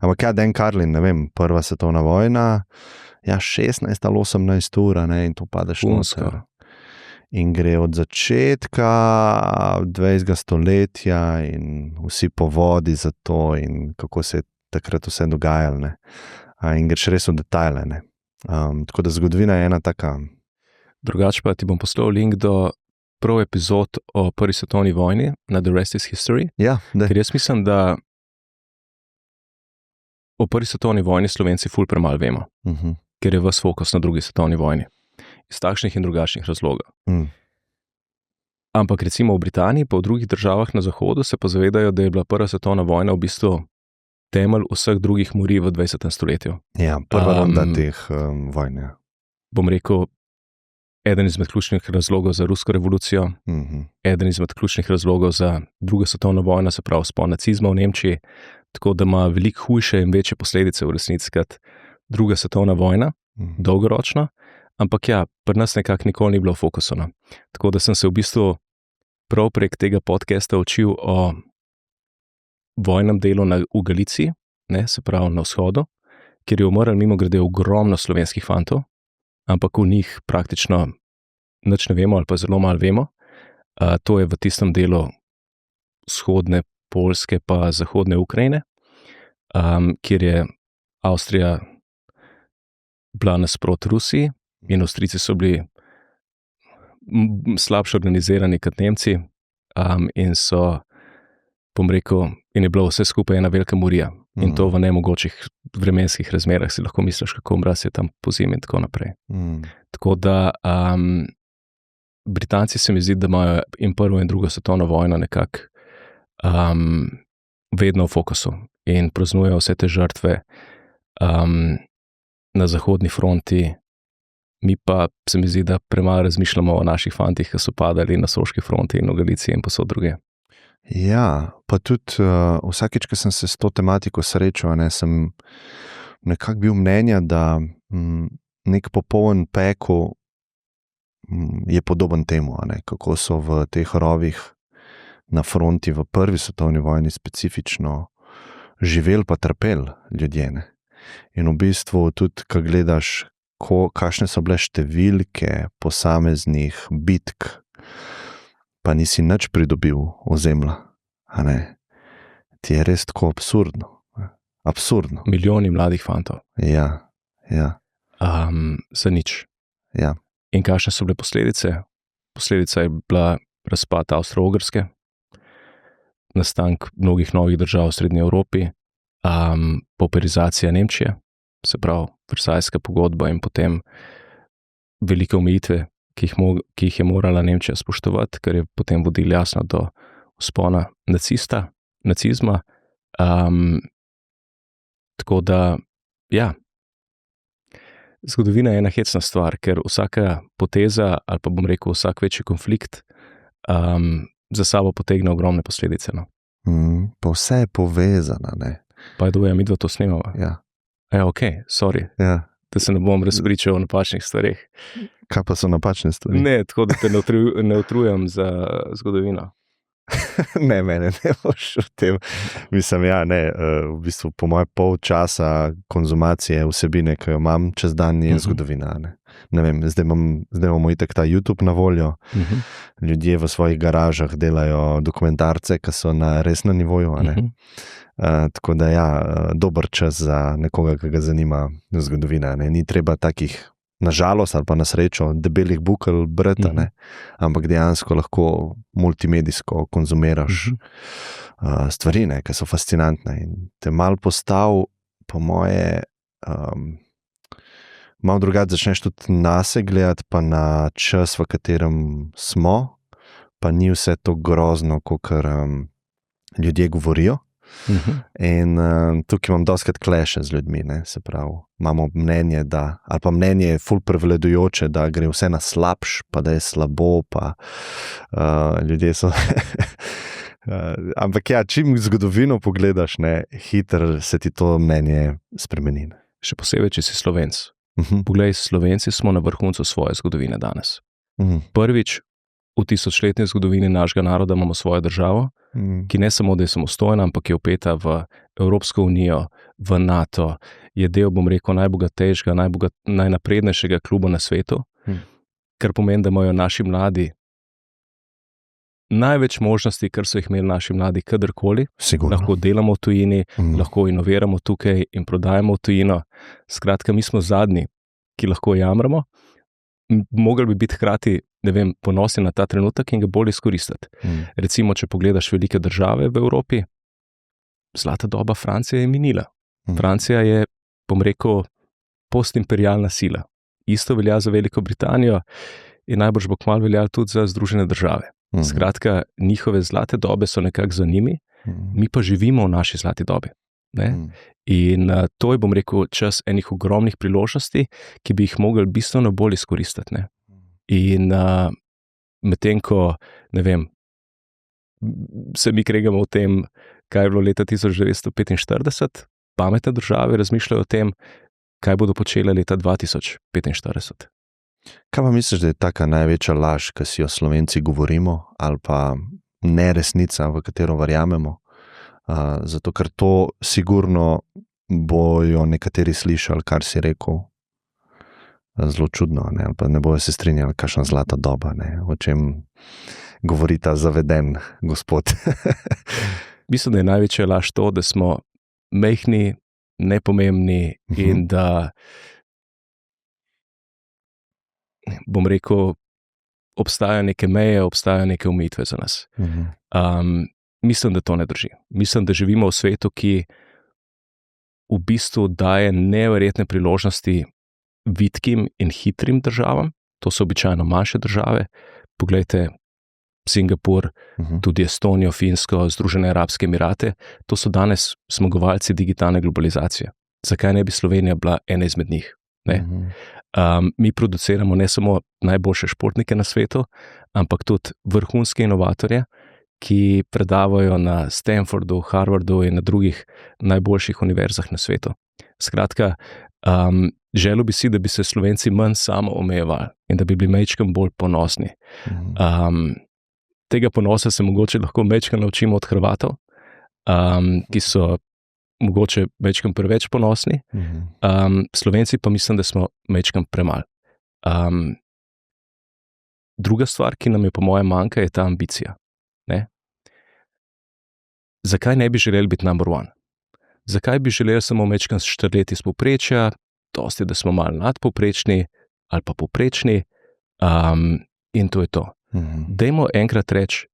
Ampak ja, Dan Carlin, ne vem, Prva svetovna vojna, ja, 16 ali 18 ur, ne, in to padeš noter. In gre od začetka 20. stoletja in vsi povodi za to in kako se je takrat vse dogajalo, ne. In greš res v detajle, ne. Tako da zgodovina je ena taka. Drugače pa ti bom poslal link do prav epizod o Prvi svetovni vojni na The Rest is History. Ja, Ker jaz mislim, da o Prvi svetovni vojni Slovenci ful premalo vemo, ker je ves fokus na Drugi svetovni vojni. Iz takšnih in drugačnih razlogov. Ampak recimo v Britaniji pa v drugih državah na zahodu se pa zavedajo, da je bila Prva svetovna vojna v bistvu temelj vseh drugih morij v 20. stoletju. Ja, prva ronda teh vojn, ja. Bom rekel, eden izmed ključnih razlogov za rusko revolucijo, eden izmed ključnih razlogov za Drugo svetovno vojno, se pravi vzpon nacizma v Nemčiji, tako da ima veliko hujše in večje posledice v resnici kot Druga svetovna vojna, dolgoročno, ampak ja, pri nas nekako nikoli ni bilo v fokusu. Tako da sem se v bistvu prav prek tega podcasta učil o vojnem delu v Galiciji, ne, se pravi na vzhodu, kjer je umrlo mimogrede ogromno slovenskih fantov, ampak v njih praktično nič ne vemo ali pa zelo malo vemo. To je v tistem delu vzhodne Poljske pa zahodne Ukrajine, kjer je Avstrija bila nasproti Rusiji in Avstrijci so bili slabše organizirani kot Nemci in so, bom rekel, in je bilo vse skupaj ena velika morija. In to v nemogočih vremenskih razmerah, si lahko misliš, kako mraz je tam pozimi in tako naprej. Tako da Britanci se mi zdi, da imajo in Prvo in Drugo svetovno vojno nekako vedno v fokusu in praznujejo vse te žrtve na zahodni fronti. Mi pa se mi zdi, da premalo razmišljamo o naših fantih, ki so padali na Soški fronti in v Galiciji in posod druge. Ja, pa tudi vsakič, ko sem se s to tematiko srečal, sem nekako bil mnenja, da nek popoln pekel je podoben temu, kako so v teh rovih na fronti v Prvi svetovni vojni specifično živeli pa trpeli ljudje. Ne? In v bistvu tudi, ko gledaš, kakšne so bile številke posameznih bitk, pa nisi nič pridobil ozemlja, ti je res tako absurdno. Absurdno. Milijoni mladih fantov. Ja, ja. Za nič. Ja. In kakšne so bile posledice? Posledica je bila razpad Avstro-Ogrske, nastanek mnogih novih držav v Srednji Evropi, pauperizacija Nemčije, se pravi Versajska pogodba in potem velike omejitve, ki jih je morala Nemčija spoštovati, ker je potem vodilo jasno do vzpona nacizma. Tako da, ja, zgodovina je ena hecna stvar, ker vsaka poteza ali pa bom rekel vsak večji konflikt za sabo potegne ogromne posledice. No. Pa vse je povezano, ne? Pa je doja, midva to snemava. Ja. Okej, sorry. Ja. Da se ne bom razpričal o napačnih stvareh. Kaj pa so napačne stvari? Ne, tako da te ne utrujam za zgodovino. Ne, mene ne boš v tem. Mislim, ja, ne, v bistvu po moje pol časa konzumacije vsebine, ki jo imam čez dan, je zgodovina. Ne vem, zdaj imamo itak ta YouTube na voljo. Ljudje v svojih garažah delajo dokumentarce, ki so na resnem nivoju, tako da ja, dober čas za nekoga, ki ga zanima zgodovina. Ni treba takih, nažalost ali pa na srečo, debelih bukel brati, ampak dejansko lahko multimedijsko konzumiraš stvari, ki so fascinantne in te malo postav, po moje, malo drugače začneš tudi nase gledati, pa na čas, v katerem smo, pa ni vse to grozno, kakor ljudje govorijo. In tukaj imam dostikrat kleše z ljudmi, se pravi, imamo mnenje, ali pa mnenje je ful prevladujoče, da gre vse na slabš, pa da je slabo, pa ljudje so ampak ja, čim zgodovino pogledaš, hitro se ti to mnenje spremeni. Še posebej, če si Slovenc. Poglej, Slovenci smo na vrhuncu svoje zgodovine danes. Prvič v tisočletni zgodovini našega naroda imamo svojo državo, ki ne samo, da je samostojna, ampak je vpeta v Evropsko unijo, v NATO, je del, bom rekel, najbogatejšega, najnaprednejšega kluba na svetu, kar pomeni, da imajo naši mladi največ možnosti, kar so jih imeli naši mladi kadarkoli. Sigurno. Lahko delamo v tujini, lahko inoviramo tukaj in prodajamo v tujino. Skratka, mi smo zadnji, ki lahko jamramo. Mogli bi biti hkrati, ne vem, ponosni na ta trenutek in ga bolj izkoristiti. Recimo, če pogledaš velike države v Evropi, zlata doba Francije je minila. Francija je, bom rekel, postimperialna sila. Isto velja za Veliko Britanijo in najbrž bo kmalu veljalo tudi za Združene države. Skratka, njihove zlate dobe so nekako za njimi, mi pa živimo v naši zlati dobi. Ne? In to je, bom rekel, čas enih ogromnih priložnosti, ki bi jih mogli bistveno bolj izkoristiti. Ne? In medtem ko, ne vem, se mi kregamo o tem, kaj je bilo leta 1945, pametne države razmišljajo o tem, kaj bodo počele leta 2045. Kaj pa misliš, da je taka največja laž, ki si jo Slovenci govorimo, ali pa neresnica, v katero verjamemo? Zato, ker to sigurno bojo nekateri slišali, kar si rekel, zelo čudno, ne? Ali pa ne bojo se strinjali, kakšna zlata doba, ne? O čem govori ta zaveden gospod. Mislim, da je največja laž to, da smo majhni, nepomembni in da, bom rekel, obstajajo neke meje, obstajajo neke omejitve za nas. Mislim, da to ne drži. Mislim, da živimo v svetu, ki v bistvu daje neverjetne priložnosti vitkim in hitrim državam. To so običajno manjše države. Poglejte Singapur, tudi Estonijo, Finsko, Združene arabske emirate. To so danes zmagovalci digitalne globalizacije. Zakaj ne bi Slovenija bila ena izmed njih? Ne? Mi produciramo ne samo najboljše športnike na svetu, ampak tudi vrhunske inovatorje, ki predavajo na Stanfordu, Harvardu in na drugih najboljših univerzah na svetu. Skratka, želel bi si, da bi se Slovenci manj samo omejevali in da bi bili majčkeno bolj ponosni. Tega ponosa se mogoče lahko majčkeno naučimo od Hrvatov, ki so mogoče majčkeno preveč ponosni. Slovenci pa mislim, da smo majčkeno premalo. Druga stvar, ki nam je po mojem manjka, je ta ambicija. Ne? Zakaj ne bi želeli biti number one? Zakaj bi želeli samo majčkeno štrleti iz povprečja, dosti, da smo malo nadpovprečni ali pa povprečni, in to je to. Dajmo enkrat reči,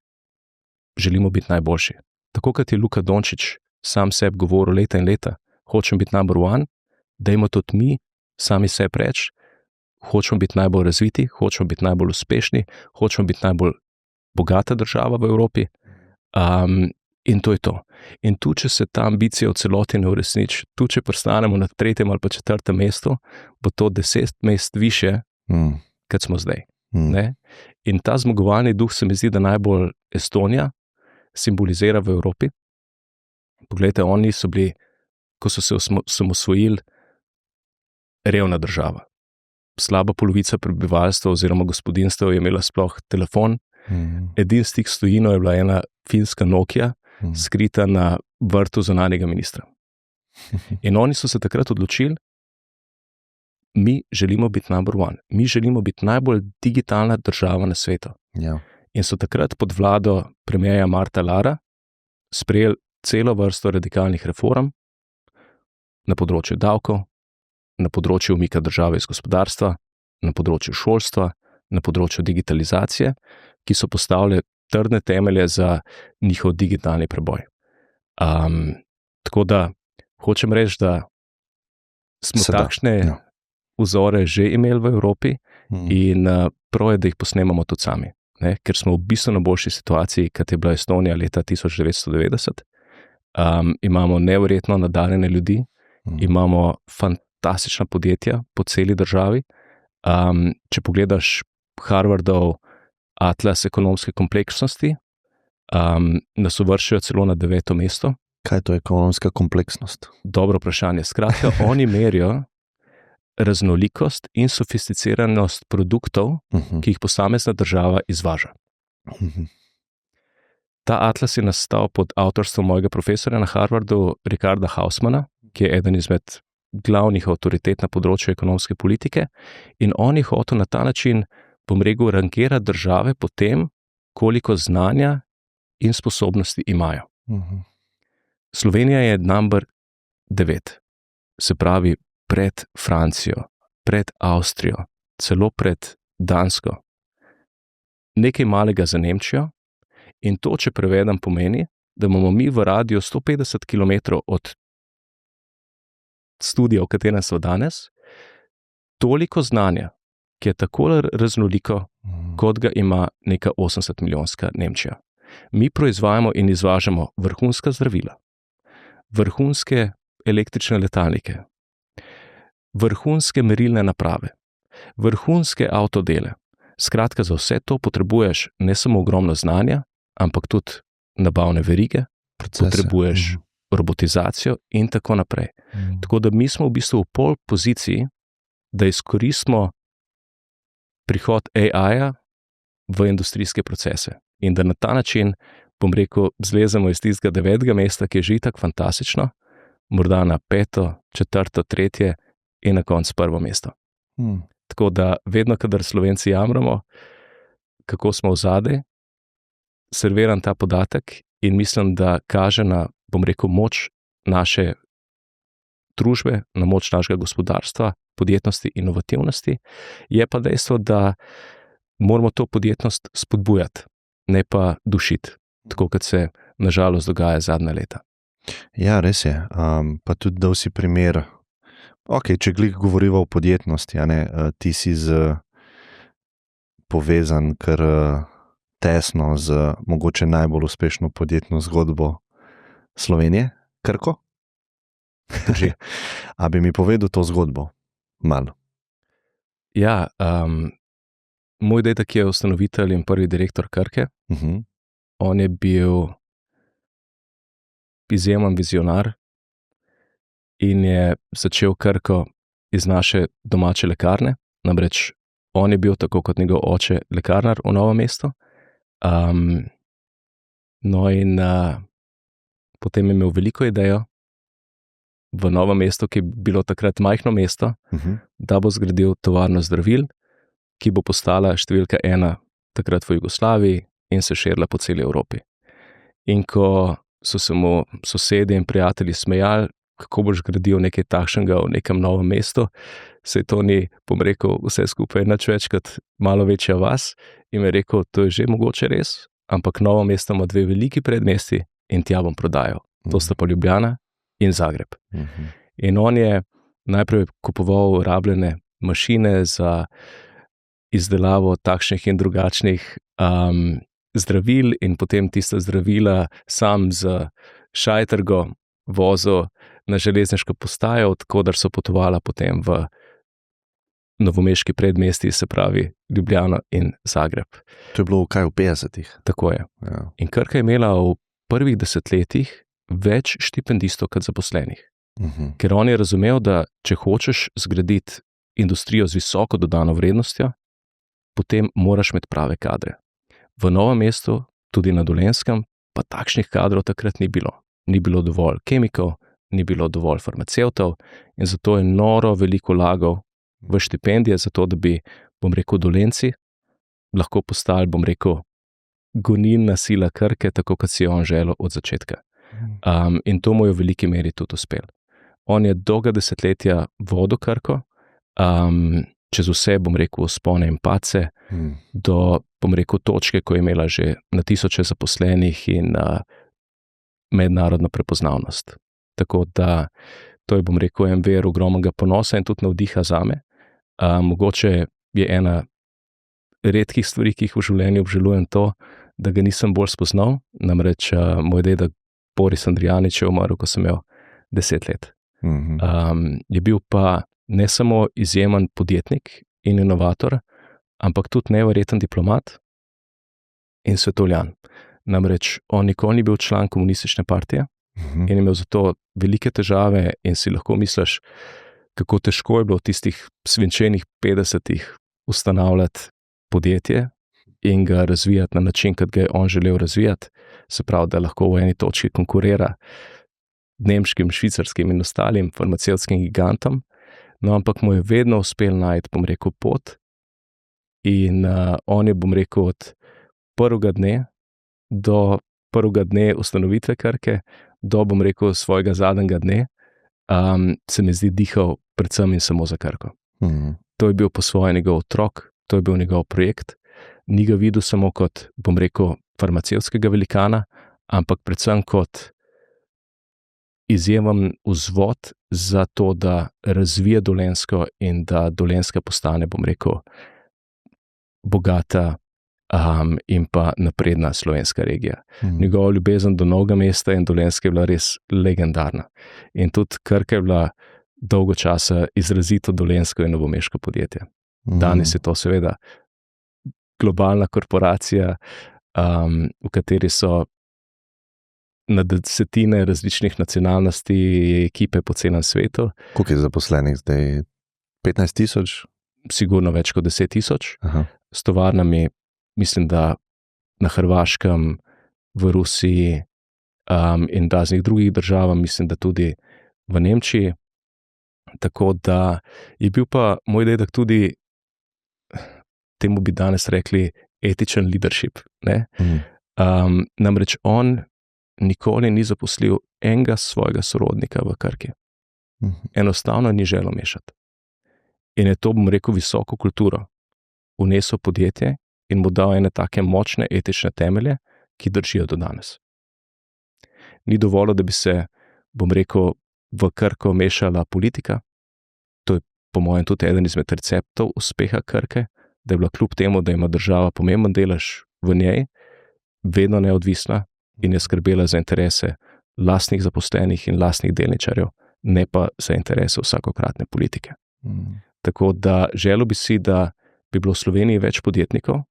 želimo biti najboljši. Tako kot je Luka Dončić sam sebi govoril leta in leta, hočem biti number one, dajmo tudi mi sami sebi reči, hočemo biti najbolj razviti, hočemo biti najbolj uspešni, hočemo biti najbolj bogata država v Evropi, in to je to. In tu, če se ta ambicija v celoti ne uresniči, tu, če pristanemo na 3. ali pa 4. mestu, bo to 10 mest više, kot smo zdaj. Ne? In ta zmagovalni duh se mi zdi, da najbolj Estonija simbolizira v Evropi. Poglejte, oni so bili, ko so se osamosvojili, revna država. Slaba polovica prebivalstva oziroma gospodinjstva je imela sploh telefon. Edini stik s tujino je bila ena finska Nokia, skrita na vrtu zunanjega ministra. In oni so se takrat odločili, mi želimo biti number one. Mi želimo biti najbolj digitalna država na svetu. Ja. In so takrat pod vlado premierja Marta Lara sprejeli celo vrsto radikalnih reform na področju davkov, na področju umika države iz gospodarstva, na področju šolstva, na področju digitalizacije, ki so postavile trdne temelje za njihov digitalni preboj. Tako da hočem reči, da smo takšne vzore že imeli v Evropi in prav je, da jih posnemamo tudi sami, ne? Ker smo v bistveno boljši situaciji, kot je bila Estonija leta 1990. Imamo neverjetno nadarjene ljudi, imamo fantastična podjetja po celi državi. Če pogledaš Harvardov atlas ekonomske kompleksnosti, nas uvrščajo celo na 9. mesto. Kaj je to ekonomska kompleksnost? Dobro vprašanje. Skratka, oni merijo raznolikost in sofisticiranost produktov, ki jih posamezna država izvaža. Ta atlas je nastal pod avtorstvom mojega profesorja na Harvardu, Ricarda Hausmana, ki je eden izmed glavnih avtoritet na področju ekonomske politike, in on je hotel na ta način, bom rekel, rangirati države po tem, koliko znanja in sposobnosti imajo. Slovenija je number 9, se pravi pred Francijo, pred Avstrijo, celo pred Dansko. Nekaj malega za Nemčijo, in to, če prevedem, pomeni, da imamo mi v radiju 150 km od studia, v katerem smo danes, toliko znanja, ki je tako raznoliko, kot ga ima neka 80-milijonska Nemčija. Mi proizvajamo in izvažamo vrhunska zdravila, vrhunske električne letalnike, vrhunske merilne naprave, vrhunske avtodele. Skratka, za vse to potrebuješ ne samo ogromno znanja, ampak tudi nabavne verige, potrebuješ robotizacijo in tako naprej. Tako da mi smo v bistvu v pol poziciji, da izkoristimo prihod AI-ja v industrijske procese in da na ta način, bom rekel, zlezemo iz tistega 9. mesta, ki je že itak fantastično, morda na 5., 4., 3. in na koncu 1. mesto. Tako da vedno, kadar Slovenci jamramo, kako smo vzadej, serviram ta podatek in mislim, da kaže na, bom rekel, moč naše družbe, na moč našega gospodarstva, podjetnosti, inovativnosti. Je pa dejstvo, da moramo to podjetnost spodbujati, ne pa dušiti, tako kot se nažalost dogaja zadnja leta. Ja, res je. Pa tudi dal si primer. Če govorimo o podjetnosti, ti si povezan kar tesno z mogoče najbolj uspešno podjetno zgodbo Slovenije, Krko? Drži. A bi mi povedal to zgodbo? Malo. Ja, moj dedek je ustanovitelj in prvi direktor Krke. On je bil izjemen vizionar in je začel Krko iz naše domače lekarne. Namreč on je bil, tako kot njegov oče, lekarnar v Novem mestu. Potem je imel veliko idejo v Novem mestu, ki je bilo takrat majhno mesto, da bo zgradil tovarno zdravil, ki bo postala številka 1 takrat v Jugoslaviji in se širila po celi Evropi. In ko so se mu sosedje in prijatelji smejali, kako boš gradil nekaj takšnega v nekem novem mestu, se to ni, bom rekel, vse skupaj nič več kot malo večja vas, in mi je rekel, to je že mogoče res, ampak Novo mesto ima 2 veliki predmesti in tja bom prodajal. To sta pa Ljubljana in Zagreb. In on je najprej kupoval rabljene mašine za izdelavo takšnih in drugačnih zdravil in potem tiste zdravila sam z šajtrgo vozil na železniško postajo, odkoder so potovala potem v novomeški predmestji, se pravi Ljubljano in Zagreb. To je bilo kaj v 50-ih? Tako je. Ja. In Krka je imela v prvih desetletjih več štipendistov kot zaposlenih. Ker on je razumel, da če hočeš zgraditi industrijo z visoko dodano vrednostjo, potem moraš imeti prave kadre. V Novem mestu, tudi na Dolenjskem, pa takšnih kadrov takrat ni bilo. Ni bilo dovolj kemikov, ni bilo dovolj farmacevtov in zato je noro veliko vlagal v štipendije, zato da bi, bom rekel, Dolenjci lahko postali, bom rekel, gonilna sila Krke, tako kot si je on želel od začetka. In to mu je v veliki meri tudi uspel. On je dolga desetletja vodil Krko, čez vse, bom rekel, vzpone in padce, do, bom rekel, točke, ko je imela že na tisoče zaposlenih in mednarodno prepoznavnost. Tako da to je, bom rekel, en vir ogromnega ponosa in tudi navdiha zame. Mogoče je ena redkih stvari, ki jih v življenju obžalujem, to, da ga nisem bolj spoznal. Namreč moj dedek Boris Andrijanič je umrl, ko sem imel 10 let. Je bil pa ne samo izjemen podjetnik in inovator, ampak tudi neverjeten diplomat in svetovljan. Namreč on nikoli ni bil član komunistične partije in je imel zato velike težave in si lahko misliš, kako težko je bilo v tistih svinčenih 50-ih ustanavljati podjetje, in ga razvijati na način, kot ga je on želel razvijati, se pravi, da lahko v eni točki konkurira nemškim, švicarskim in ostalim farmacevtskim gigantom, no, ampak mu je vedno uspel najti, bom rekel, pot in on je, bom rekel, od prvega dne ustanovitve Krke do, bom rekel, svojega zadnjega dne, se mi zdi dihal predvsem in samo za Krko. To je bil po svoje njegov otrok, to je bil njegov projekt, ni ga videl samo kot, bom rekel, farmacevtskega velikana, ampak predvsem kot izjemen vzvod za to, da razvije Dolenjsko in da Dolenjska postane, bom rekel, bogata in pa napredna slovenska regija. Njegova ljubezen do Novega mesta in Dolenjske je bila res legendarna. In tudi Krka je bila dolgo časa izrazito dolenjsko in novomeško podjetje. Danes je to seveda globalna korporacija, v kateri so na desetine različnih nacionalnosti, ekipe po celem svetu. Koliko je zaposlenih zdaj? 15,000? Sigurno več kot 10,000. S tovarnami, mislim, da na Hrvaškem, v Rusiji in raznih drugih državah, mislim, da tudi v Nemčiji. Tako da je bil pa moj dedek tudi, temu bi danes rekli, etičen leadership. Namreč on nikoli ni zaposlil enega svojega sorodnika v Krki. Enostavno ni želel mešati. In je to, bom rekel, visoko kulturo vnesel podjetje in mu dal ene take močne etične temelje, ki držijo do danes. Ni dovolj, da bi se, bom rekel, v Krko mešala politika. To je po mojem tudi eden izmed receptov uspeha Krke, da je bila kljub temu, da ima država pomemben delež v njej, vedno neodvisna in je skrbela za interese lastnih zaposlenih in lastnih delničarjev, ne pa za interese vsakokratne politike. Tako da želel bi si, da bi bilo v Sloveniji več podjetnikov,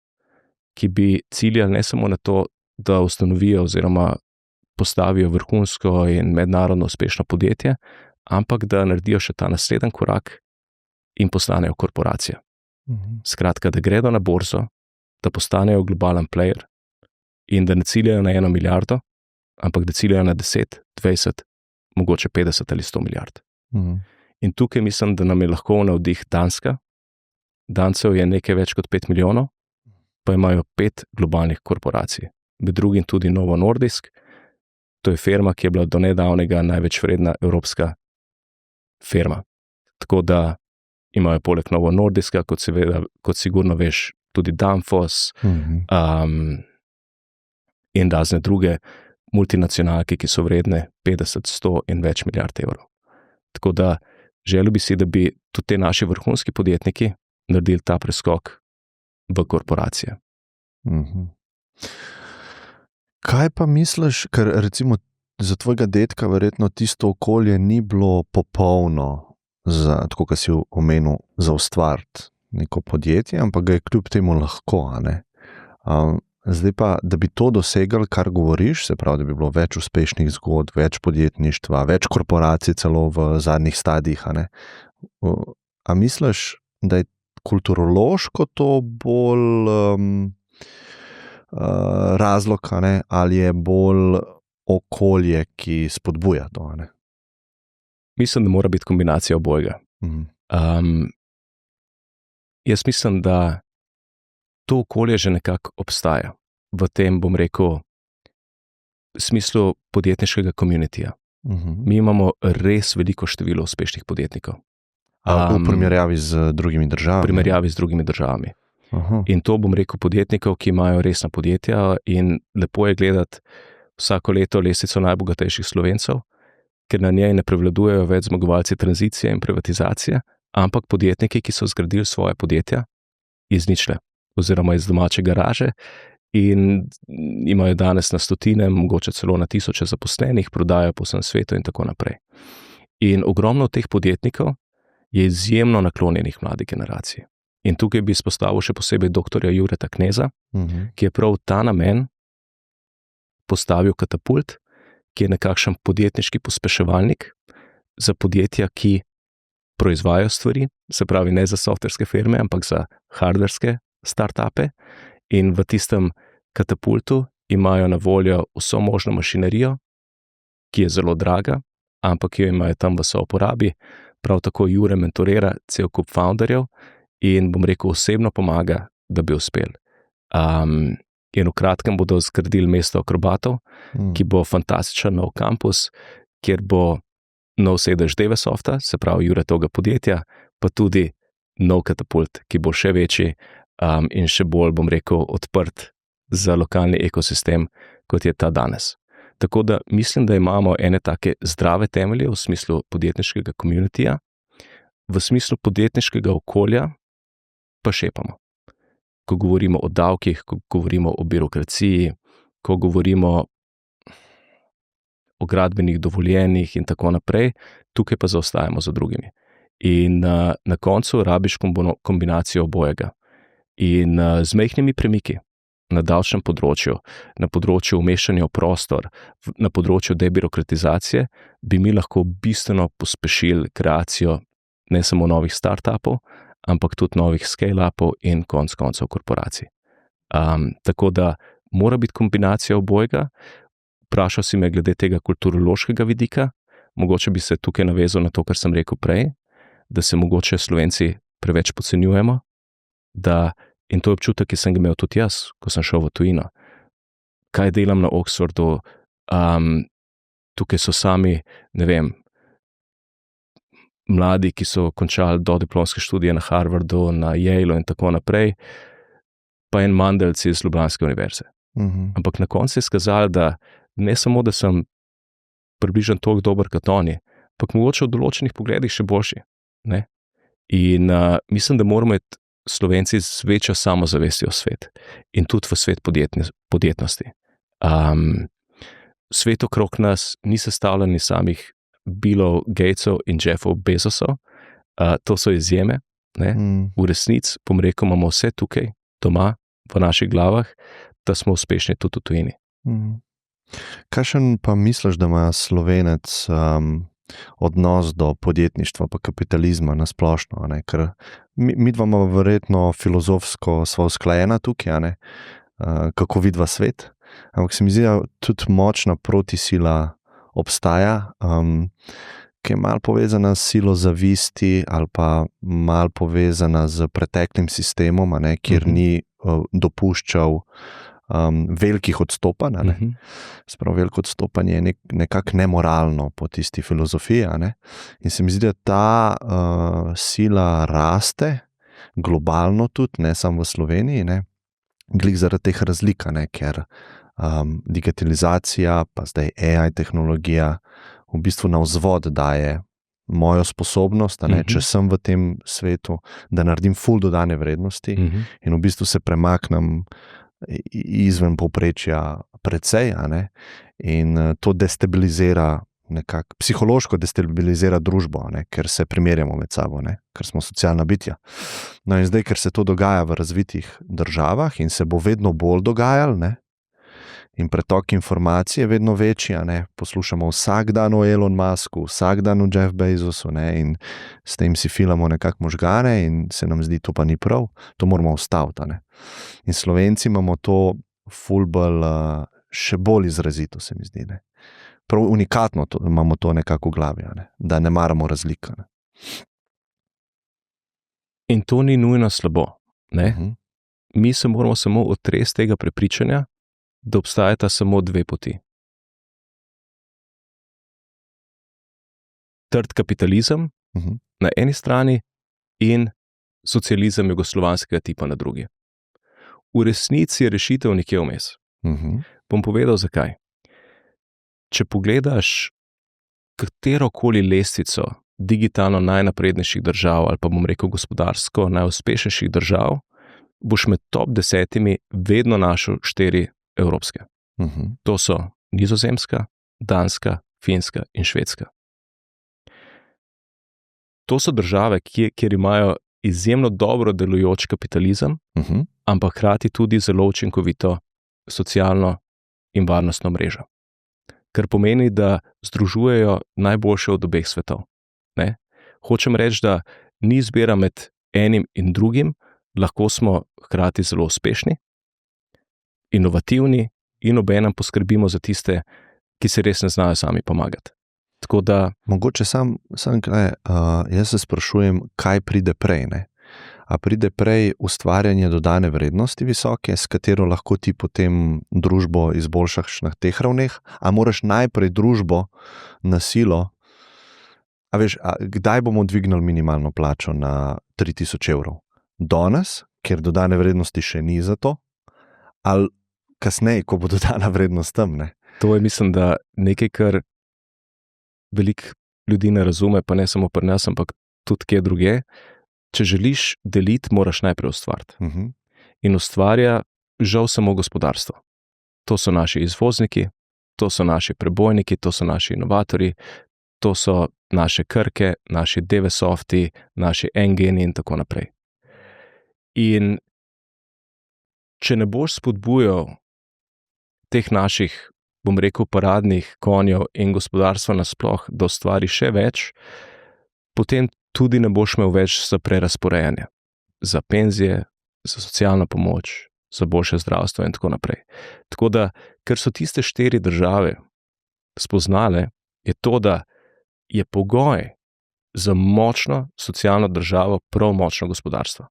ki bi ciljali ne samo na to, da ustanovijo oziroma postavijo vrhunsko in mednarodno uspešno podjetje, ampak da naredijo še ta naslednji korak in postanejo korporacija. Skratka, da gredo na borzo, da postanejo globalen player in da ne ciljajo na 1 milijardo, ampak da ciljajo na 10, 20, mogoče 50 ali 100 milijard. In tukaj mislim, da nam je lahko navdih Danska. Dancev je nekaj več kot 5 milijonov, pa imajo 5 globalnih korporacij. Med drugim tudi Novo Nordisk. To je firma, ki je bila do nedavnega največ vredna evropska firma. Tako da imajo poleg Novo Nordiska, kot sigurno veš, tudi Danfoss in razne druge multinacionalke, ki so vredne 50, 100 in več milijard evrov. Tako da želel bi si, da bi tudi te naši vrhunski podjetniki naredili ta preskok v korporacije. Kaj pa misliš, ker recimo za tvojega dedka verjetno tisto okolje ni bilo popolno, tako kot si omenil, za ustvariti neko podjetje, ampak ga je kljub temu lahko, a ne? Zdaj pa, da bi to dosegli, kar govoriš, se pravi, da bi bilo več uspešnih zgodb, več podjetništva, več korporacij celo v zadnjih stadijih, a ne? A misliš, da je kulturološko to bolj razlog, a ne? Ali je bolj okolje, ki spodbuja to, a ne? Mislim, da mora biti kombinacija obojega. Jaz mislim, da to okolje že nekako obstaja v tem, bom rekel, smislu podjetniškega communityja. Mi imamo res veliko število uspešnih podjetnikov. V primerjavi z drugimi državami? V primerjavi z drugimi državami. In to, bom rekel, podjetnikov, ki imajo resna podjetja, in lepo je gledati vsako leto lestvico najbogatejših Slovencev, ker na njej ne prevladujejo več zmagovalci tranzicije in privatizacije, ampak podjetniki, ki so zgradili svoje podjetja iz ničle oziroma iz domače garaže in imajo danes na stotine, mogoče celo na tisoče zaposlenih, prodajajo po vsem svetu in tako naprej. In ogromno teh podjetnikov je izjemno naklonjenih mladi generaciji. In tukaj bi izpostavil še posebej doktorja Jureta Kneza, ki je prav ta namen postavil katapult, ki je nekakšen podjetniški pospeševalnik za podjetja, ki proizvajajo stvari, se pravi ne za softverske firme, ampak za hardverske startupe In v tistem katapultu imajo na voljo vso možno mašinerijo, ki je zelo draga, ampak jo imajo tam v souporabi. Prav tako Jure mentorira cel kup founderjev in bom rekel, osebno pomaga, da bi uspel. In v kratkem bodo zgradili mesto akrobatov, ki bo fantastičen nov kampus, kjer bo nov sedež Devesofta, se pravi Jure toga podjetja, pa tudi nov katapult, ki bo še večji in še bolj, bom rekel, odprt za lokalni ekosistem, kot je ta danes. Tako da mislim, da imamo ene take zdrave temelje v smislu podjetniškega communityja, v smislu podjetniškega okolja pa šepamo. Ko govorimo o davkih, ko govorimo o birokraciji, ko govorimo o gradbenih dovoljenjih in tako naprej, tukaj pa zaostajamo za drugimi. In na koncu rabiš kombinacijo obojega. In z majhnimi premiki na davčnem področju, na področju umeščanja v prostor, na področju debirokratizacije, bi mi lahko bistveno pospešili kreacijo ne samo novih startupov, ampak tudi novih scale-upov in konc koncev korporacij. Tako da mora biti kombinacija obojega. Vprašal si me glede tega kulturološkega vidika, mogoče bi se tukaj navezal na to, kar sem rekel prej, da se mogoče Slovenci preveč podcenjujemo, in to je občutek, ki sem ga imel tudi jaz, ko sem šel v tujino. Kaj delam na Oxfordu, tukaj so sami, ne vem, mladi, ki so končali dodiplomske študije na Harvardu, na Yaleu in tako naprej, pa en Mandelc iz Ljubljanske univerze. Ampak na koncu je skazali, da ne samo, da sem približno toliko dober kot oni, ampak mogoče v določenih pogledih še boljši. Ne? In mislim, da moramo iti Slovenci z večjo samozavestjo v svet in tudi v svet podjetnosti. Svet okrog nas ni sestavljen iz samih Billov, Gatesov in Jeffov Bezosov, to so izjeme. Ne? V resnici, bom rekel, imamo vse tukaj, doma, v naših glavah, da smo uspešni tudi v tujini. Kakšen pa misliš, da ima Slovenec odnos do podjetništva pa kapitalizma na splošno? Ker mi dva imamo verjetno filozofsko sva usklajena tukaj, kako vidva svet, ampak se mi zdi, da tudi močna protisila obstaja, ki je malo povezana s silo zavisti ali pa malo povezana z preteklim sistemom, kjer ni dopuščal velikih odstopanj. Spravo veliko odstopanje je nekako nemoralno po tisti filozofiji. In se mi zdi, da ta sila raste globalno tudi, ne samo v Sloveniji, glih zaradi teh razlik, ker digitalizacija, pa zdaj AI tehnologija v bistvu na vzvod daje mojo sposobnost, če sem v tem svetu, da naredim ful dodane vrednosti in v bistvu se premaknem izven povprečja precej, in to destabilizira nekako, psihološko destabilizira družbo, ker se primerjamo med sabo, ker smo socialna bitja. No in zdaj, ker se to dogaja v razvitih državah in se bo vedno bolj dogajalo, in pretok informacij je vedno večji, poslušamo vsak dan o Elon Musku, vsak dan o Jeff Bezosu, in s tem si filamo nekako možgane in se nam zdi, to pa ni prav, to moramo ustaviti. In Slovenci imamo to še bolj izrazito, se mi zdi. Prav unikatno imamo to nekako v glavi, da ne maramo razlik. In to ni nujno slabo. Mi se moramo samo otresti tega prepričanja, da obstajata samo dve poti. Trd kapitalizem na eni strani in socializem jugoslovanskega tipa na drugi. V resnici je rešitev nekje vmes. Bom povedal, zakaj. Če pogledaš katerokoli lestvico digitalno najnaprednejših držav ali pa bom rekel gospodarsko najuspešnejših držav, boš med top 10 vedno našel 4 evropske. To so Nizozemska, Danska, Finska in Švedska. To so države, kjer imajo izjemno dobro delujoč kapitalizem, ampak hkrati tudi zelo učinkovito socialno in varnostno mrežo. Kar pomeni, da združujejo najboljše od obeh svetov. Hočem reči, da ni izbira med enim in drugim, lahko smo hkrati zelo uspešni, inovativni in obenem poskrbimo za tiste, ki se res ne znajo sami pomagati. Tako da... Mogoče sam jaz se sprašujem, kaj pride prej, ne? A pride prej ustvarjanje dodane vrednosti visoke, s katero lahko ti potem družbo izboljšaš na teh ravneh, a moraš najprej družbo na silo, a veš, kdaj bomo dvignili minimalno plačo na 3000 evrov? Danes, ker dodane vrednosti še ni za to, ali kasneje, ko bo dodana vrednost tam, ne? To je, mislim, da nekaj, kar veliko ljudi ne razume, pa ne samo pri nas, ampak tudi kje druge. Če želiš deliti, moraš najprej ustvariti. In ustvarja žal samo gospodarstvo. To so naši izvozniki, to so naši prebojniki, to so naši inovatorji, to so naše Krke, naši DV-softi, naši Engeni in tako naprej. In če ne boš spodbujal teh naših, bom rekel, paradnih konjev in gospodarstva nasploh, da ustvari še več, potem tudi ne boš imel več za prerazporejanje, za penzije, za socialno pomoč, za boljše zdravstvo in tako naprej. Tako da, ker so tiste 4 države spoznale, je to, da je pogoj za močno socialno državo prav močno gospodarstvo.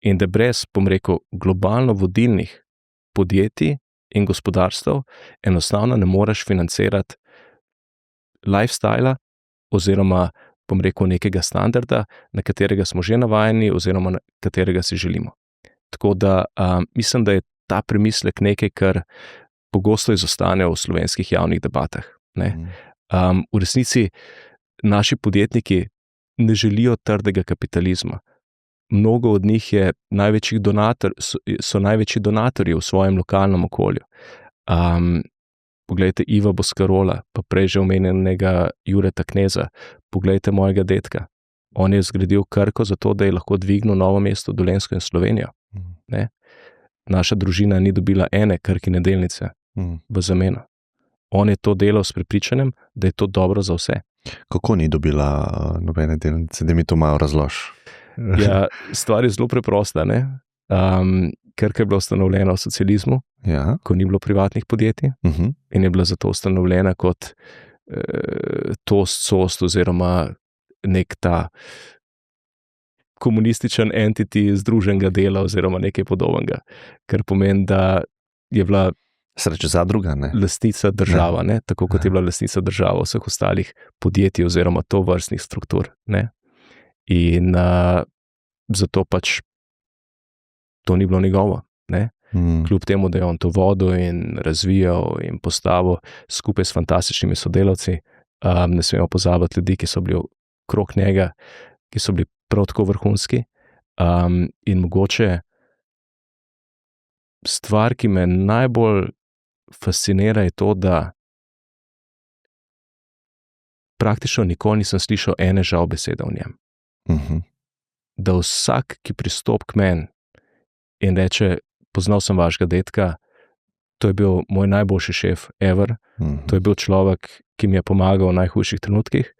In da brez, bom rekel, globalno vodilnih podjetij in gospodarstv enostavno ne moreš financirati lifestyla oziroma, bom rekel, nekega standarda, na katerega smo že navajeni oziroma na katerega si želimo. Tako da mislim, da je ta premislek nekaj, kar pogosto izostane v slovenskih javnih debatah. Ne? V resnici naši podjetniki ne želijo trdega kapitalizma. Mnogo od njih je so največji donatorji v svojem lokalnem okolju. Poglejte Iva Boscarola, pa prej že omenjenega Jureta Kneza, poglejte mojega dedka. On je zgradil Krko zato, da je lahko dvignil Novo mesto, Dolenjsko in Slovenijo. Ne? Naša družina ni dobila ene Krkine delnice v zameno. On je to delal s prepričanjem, da je to dobro za vse. Kako ni dobila nobene delnice, da mi to malo razloži? Ja, stvar je zelo preprosta. Krka je bila ustanovljena v socializmu, ko ni bilo privatnih podjetij in je bila zato ustanovljena kot sost oziroma nek ta komunističen entity združenega dela oziroma nekaj podobnega, kar pomeni, da je bila zadruga, ne? Lastnica država, ne? Tako kot je bila lastnica država vseh ostalih podjetij oziroma tovrstnih struktur. Ne? In zato pač to ni bilo njegovo. Ne? Kljub temu, da je on to vodil in razvijal in postavil skupaj s fantastičnimi sodelavci, ne smemo pozabiti ljudi, ki so bili okrog njega, ki so bili prav tako vrhunski. In mogoče stvar, ki me najbolj fascinira, je to, da praktično nikoli nisem slišal ene žal besede o njem. Da vsak, ki pristop k meni in reče, poznal sem vašega dedka, to je bil moj najboljši šef ever, to je bil človek, ki mi je pomagal v najhujših trenutkih.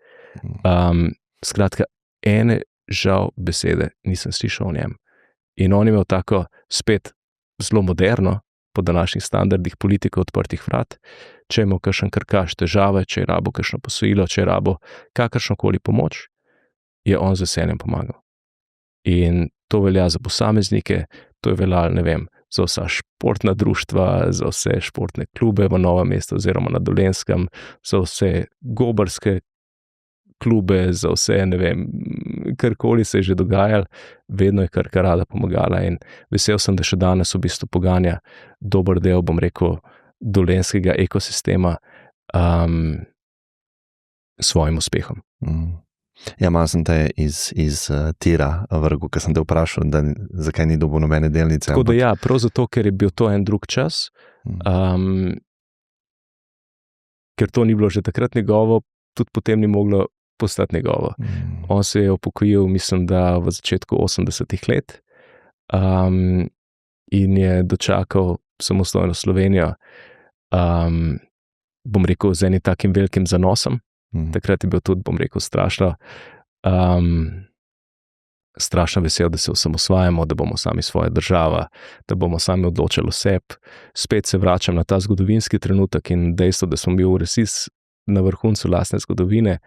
Skratka, ene žal besede nisem slišal o njem. In on je imel tako spet zelo moderno, po današnjih standardih politike odprtih vrat, če je imel kakšen krkaš težave, če je rabo kakšno posojilo, če je rabo kakršnokoli pomoč, je on z veseljem pomagal. In to velja za posameznike, to je veljalo, ne vem, za vsa športna društva, za vse športne klube v Novem mestu oziroma na Dolenjskem, za vse gobarske klube, za vse, ne vem, karkoli se je že dogajalo, vedno je Krka rada pomagala in vesel sem, da še danes v bistvu poganja dober del, bom rekel, dolenjskega ekosistema svojim uspehom. Ja, malo sem te iz tira vrgel, ker sem te vprašal, zakaj ni dobil nobene delnice. Tako da ja, prav zato, ker je bil to en drug čas, ker to ni bilo že takrat njegovo, tudi potem ni moglo postati njegovo. On se je upokojil, mislim, da v začetku 80-ih let in je dočakal samostojno Slovenijo, bom rekel, z enim takim velikim zanosom. Takrat je bil tudi, bom rekel, strašno strašno vesel, da se osamosvajamo, da bomo sami svoja država, da bomo sami odločali o sebi. Spet se vračam na ta zgodovinski trenutek in dejstvo, da smo bili v resnici na vrhuncu lastne zgodovine,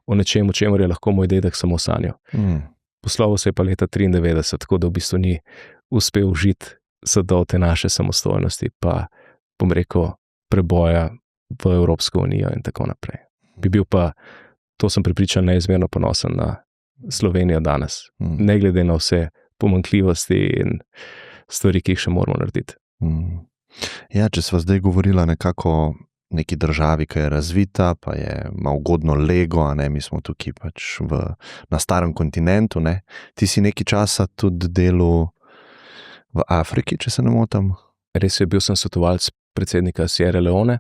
o nečem, o čemer je lahko moj dedek samo sanjal. Poslovil se je pa leta 1993, tako da v bistvu ni uspel užiti sadov te naše samostojnosti, pa bom rekel, preboja v Evropsko unijo in tako naprej. Bi bil pa, to sem prepričan, neizmerno ponosen na Slovenijo danes, ne glede na vse pomanjkljivosti in stvari, ki jih še moramo narediti. Ja, če sva zdaj govorila nekako o neki državi, ki je razvita, pa ima ugodno lego, a ne, mi smo tukaj pač na starem kontinentu, ne. Ti si nekaj časa tudi delal v Afriki, če se ne motim. Res je, bil sem svetovalec predsednika Sierra Leone.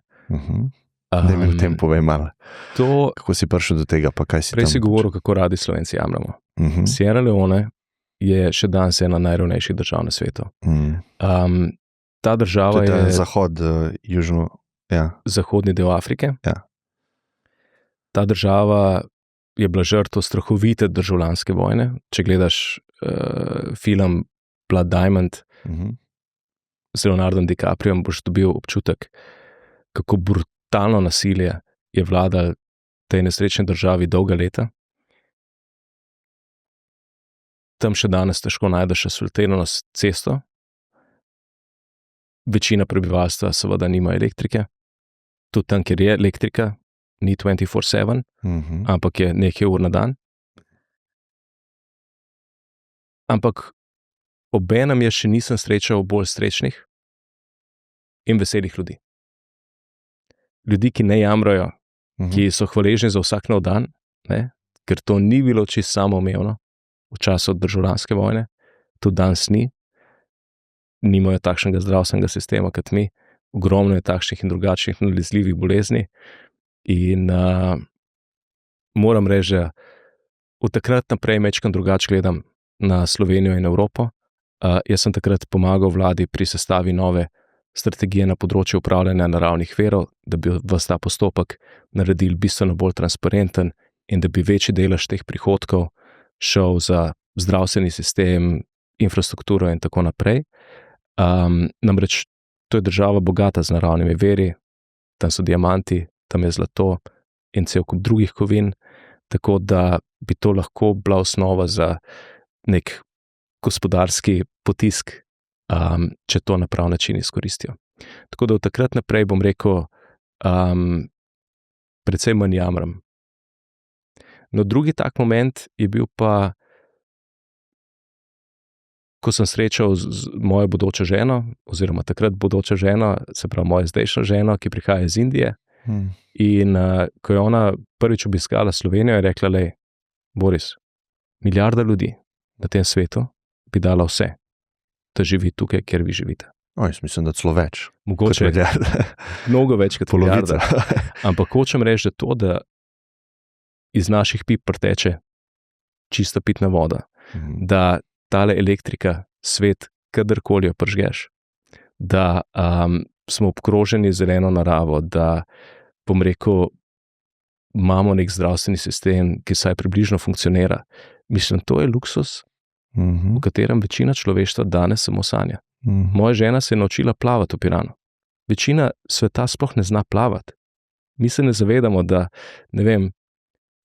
Da mi o tem povej malo. Kako si prišel do tega, pa kaj si tam? Prej si govoril, kako radi Slovenci jamramo. Sierra Leone je še danes ena najrevnejših držav na svetu. Ta država je zahod, južno, ja. Zahodni del Afrike. Ja. Ta država je bila žrtev strahovite državljanske vojne. Če gledaš film Blood Diamond z Leonardom DiCapriom, boš dobil občutek, kako brutalno nasilje je vladalo tej nesrečni državi dolga leta. Tam še danes težko najdeš asfaltirano cesto. Večina prebivalstva seveda nima elektrike. Tudi tam, kjer je elektrika, ni 24/7, ampak je nekaj ur na dan. Ampak obenem je še nisem srečal bolj srečnih in veselih ljudi. Ljudi, ki ne jamrajo, ki so hvaležni za vsak nov dan, ne? Ker to ni bilo čisto samoumevno v času državljanske vojne, tudi danes ni. Nimajo takšnega zdravstvenega sistema kot mi, ogromno je takšnih in drugačnih nalezljivih bolezni in moram reči, da od takrat naprej mečkam drugače gledam na Slovenijo in Evropo. Jaz sem takrat pomagal vladi pri sestavi nove strategije na področju upravljanja naravnih virov, da bi ves ta postopek naredili bistveno bolj transparenten in da bi večji delež teh prihodkov šel za zdravstveni sistem, infrastrukturo in tako naprej. Namreč to je država bogata z naravnimi viri, tam so diamanti, tam je zlato in cel kup drugih kovin, tako da bi to lahko bila osnova za nek gospodarski potisk, če to na prav način izkoristijo. Tako da od takrat naprej bom rekel, precej manj jamram. No, drugi tak moment je bil pa, ko sem srečal z mojo bodočo ženo, oziroma takrat bodočo ženo, se pravi mojo zdajšnjo ženo, ki prihaja iz Indije. In ko je ona prvič obiskala Slovenijo, je rekla, lej, Boris, milijarda ljudi na tem svetu bi dala vse, da živi tukaj, kjer vi živite. Jaz mislim, da celo več. Mogoče mnogo več kot milijarda. Ampak hočem reči, da to, da iz naših pip preteče čista pitna voda, da tale elektrika, svet, kadarkoli jo pržgeš, da smo obkroženi zeleno naravo, da, bom rekel, imamo nek zdravstveni sistem, ki saj približno funkcionira. Mislim, to je luksus, v katerem večina človeštva danes samo sanja. Moja žena se je naučila plavati v Piranu. Večina sveta sploh ne zna plavati. Mi se ne zavedamo, da, ne vem,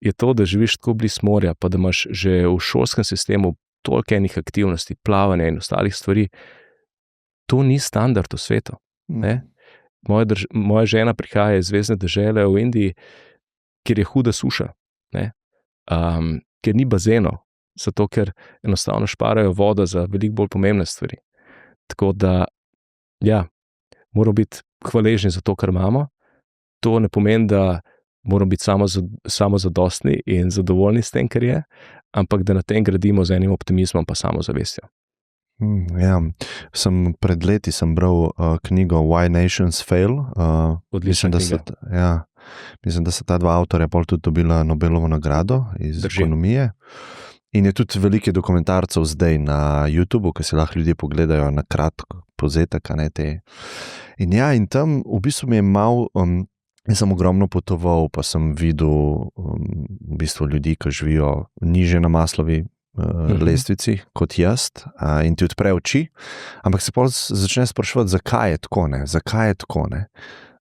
je to, da živiš tako blizu morja, pa da imaš že v šolskem sistemu toliko enih aktivnosti, plavanja in ostalih stvari, to ni standard v svetu. Ne? Moja žena prihaja iz zvezne dežele v Indiji, kjer je huda suša, ne? Kjer ni bazenov, zato ker enostavno šparajo vodo za veliko bolj pomembne stvari. Tako da, ja, moramo biti hvaležni za to, kar imamo. To ne pomeni, da moramo biti samozadostni in zadovoljni s tem, kar je, ampak da na tem gradimo z enim optimizmom pa samozavestjo. Ja, pred leti sem bral knjigo Why Nations Fail. Odlična knjiga. Mislim, da so ta dva avtorja pol tudi dobila Nobelovo nagrado iz ekonomije. In je tudi veliko dokumentarcev zdaj na YouTubu, ki se lahko ljudje pogledajo na kratko povzetek, ne te. In ja, in tam v bistvu mi je malo, jaz sem ogromno potoval, pa sem videl v bistvu ljudi, ki živijo niže na Maslovi lestvici kot jaz in ti odpre oči, ampak se potem začne spraševati, zakaj je tako, ne? Zakaj je tako, ne?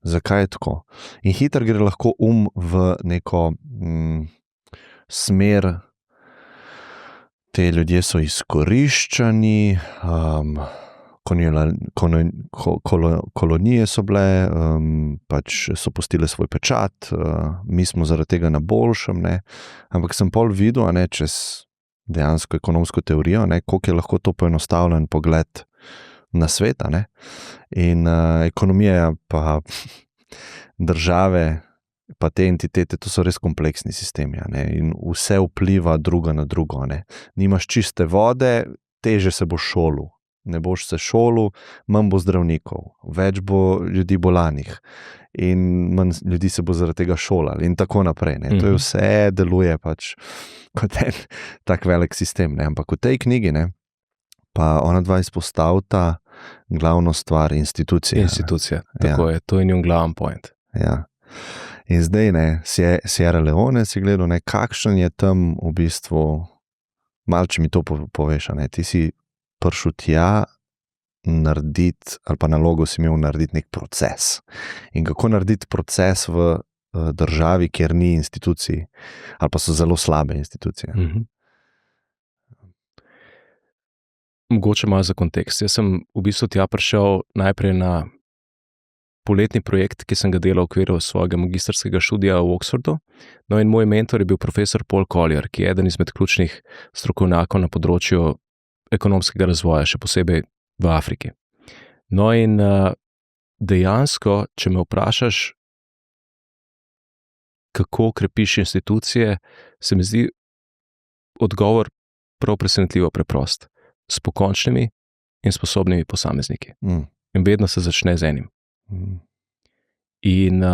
Zakaj je tako? In hitro gre lahko v neko smer, te ljudje so izkoriščani, kolonije so bile, pač so pustile svoj pečat, mi smo zaradi tega na boljšem, ne? Ampak sem pol videl, ne, čez dejansko ekonomsko teorijo, ne, koliko je lahko to poenostavljen pogled na svet, ne? In ekonomija pa države, pa te entitete, to so res kompleksni sistemi, ne? In vse vpliva druga na drugo, ne? Nimaš čiste vode, teže se boš šolil. Ne boš se šolil, manj bo zdravnikov, več bo ljudi bolanih in manj ljudi se bo zaradi tega šolali in tako naprej. Ne? To je vse deluje pač kot en tak velik sistem. Ne? Ampak v tej knjigi, ne, pa ona dva izpostavita glavno stvar institucije. Institucija, tako je, to je njun glaven point. Ja. In zdaj, ne, Sierra Leone si gledal, ne, kakšen je tam v bistvu, malo če mi to poveš, ne, ti si prišel tja narediti, ali pa nalogo si imel narediti nek proces. In kako narediti proces v državi, kjer ni institucij, ali pa so zelo slabe institucije. Mogoče malo za kontekst. Jaz sem v bistvu tja prišel najprej na poletni projekt, ki sem ga delal v okviru svojega magistrskega študija v Oxfordu. No in moj mentor je bil profesor Paul Collier, ki je eden izmed ključnih strokovnjakov na področju ekonomskega razvoja, še posebej v Afriki. No in dejansko, če me vprašaš, kako krepiš institucije, se mi zdi odgovor prav presenetljivo preprost. S pokončnimi in sposobnimi posamezniki. In vedno se začne z enim. In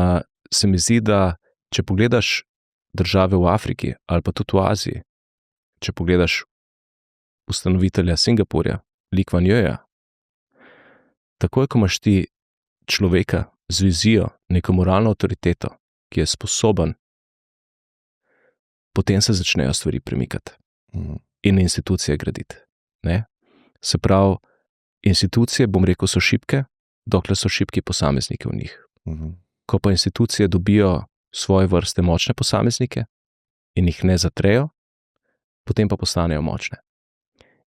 se mi zdi, da če pogledaš države v Afriki ali pa tudi v Aziji, če pogledaš ustanovitelja Singapurja, Lee Kuan Yewja, takoj, ko imaš ti človeka z vizijo, neko moralno avtoriteto, ki je sposoben, potem se začnejo stvari premikati in institucije graditi. Ne? Se pravi, institucije, bom rekel, so šibke, dokler so šibki posamezniki v njih. Ko pa institucije dobijo svoje vrste močne posameznike in jih ne zatrejo, potem pa postanejo močne.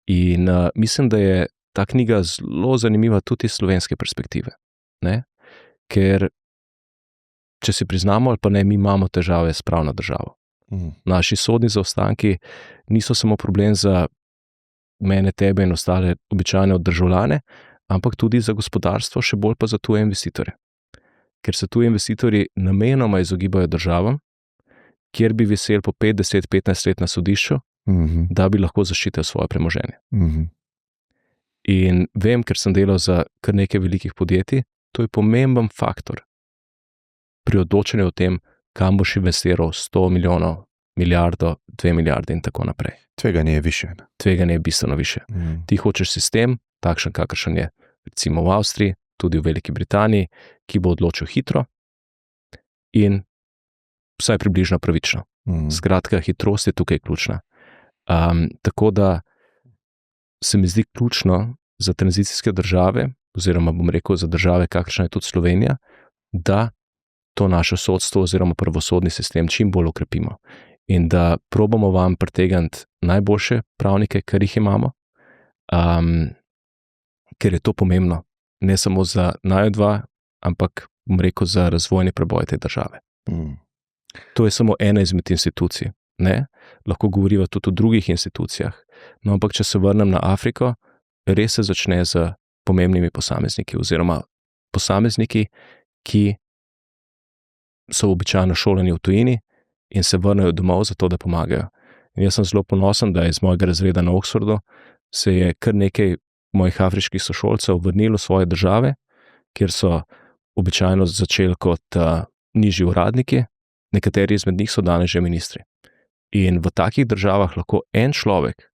In mislim, da je ta knjiga zelo zanimiva tudi iz slovenske perspektive. Ne? Ker, če si priznamo ali pa ne, mi imamo težave s pravno državo. Naši sodni zaostanki niso samo problem za mene, tebe in ostale običajne državljane, ampak tudi za gospodarstvo, še bolj pa za tuje investitorje. Ker se tuji investitorji namenoma izogibajo državam, kjer bi viseli po 5, 10, 15 let na sodišču, da bi lahko zaščitil svoje premoženje. In vem, ker sem delal za kar nekaj velikih podjetij, to je pomemben faktor pri odločanju o tem, kam boš investiral 100 milijonov, milijardo, 2 milijarde in tako naprej. Tveganje je više. Tveganje je bistveno više. Ti hočeš sistem, takšen kakršen je recimo v Avstriji, tudi v Veliki Britaniji, ki bo odločil hitro in vsaj približno pravično. Skratka, hitrost je tukaj ključna. Tako da se mi zdi ključno za tranzicijske države, oziroma bom rekel za države, kakršna je tudi Slovenija, da to naše sodstvo oziroma pravosodni sistem čim bolj okrepimo in da probamo vam pritegniti najboljše pravnike, kar jih imamo, ker je to pomembno, ne samo za naju dva, ampak bom rekel za razvojni preboj te države. To je samo ena izmed institucij. Ne? Lahko govoriva tudi o drugih institucijah. No, ampak če se vrnem na Afriko, res se začne z pomembnimi posamezniki oziroma posamezniki, ki so običajno šolani v tujini in se vrnejo domov zato, da pomagajo. In jaz sem zelo ponosen, da iz mojega razreda na Oxfordu se je kar nekaj mojih afriških sošolcev vrnilo v svoje države, kjer so običajno začeli kot nižji uradniki, nekateri izmed njih so danes že ministri. In v takih državah lahko en človek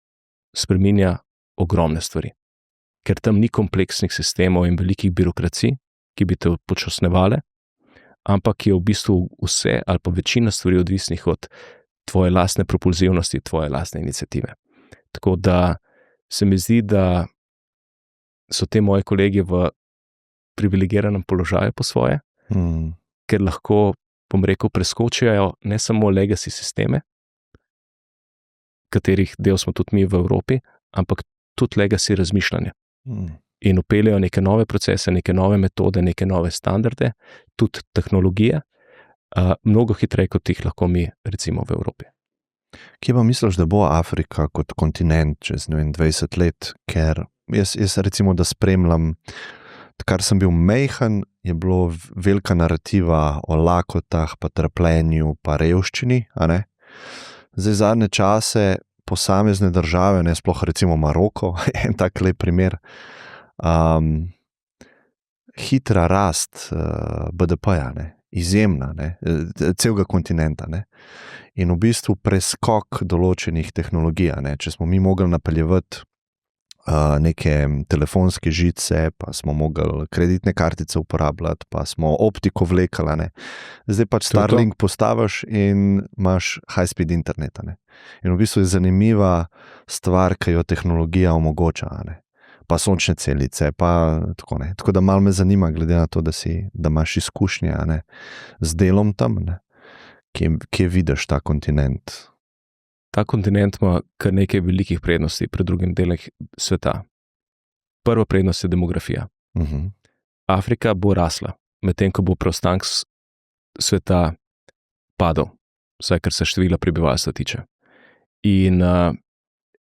spreminja ogromne stvari, ker tam ni kompleksnih sistemov in velikih birokracij, ki bi te počasnevale, ampak je v bistvu vse ali pa večina stvari odvisnih od tvoje lastne propulzivnosti, tvoje lastne iniciative. Tako da se mi zdi, da so te moji kolegi v privilegiranem položaju po svoje, ker lahko, bom rekel, preskočijo ne samo legacy sisteme, katerih del smo tudi mi v Evropi, ampak tudi legacy razmišljanja. In vpeljejo neke nove procese, neke nove metode, neke nove standarde, tudi tehnologije, mnogo hitreje, kot jih lahko mi, recimo, v Evropi. Kje pa misliš, da bo Afrika kot kontinent čez 20 let? Ker jaz recimo, da spremljam, kar sem bil majhen, je bilo velika narativa o lakotah, pa trpljenju, pa revščini, a ne? Zdaj zadnje čase posamezne države, ne, sploh recimo Maroko, en tak lep primer, hitra rast BDP-ja, ne? Izjemna, ne? Celega kontinenta. Ne? In v bistvu preskok določenih tehnologij. Ne? Če smo mi mogli napeljevati neke telefonske žice, pa smo mogli kreditne kartice uporabljati, pa smo optiko vlekali. Ne? Zdaj pač Starlink postaviš in imaš high-speed interneta. Ne? In v bistvu je zanimiva stvar, ki jo tehnologija omogoča. Ne? Pa sončne celice, pa tako ne. Tako da malo me zanima, glede na to, da imaš izkušnje, ne, z delom tam, ne, kje vidiš ta kontinent? Ta kontinent ima kar nekaj velikih prednosti pred drugim delom sveta. Prva prednost je demografija. Afrika bo rasla, medtem ko bo preostanek sveta padel, vsaj kar se števila prebivalstva tiče. In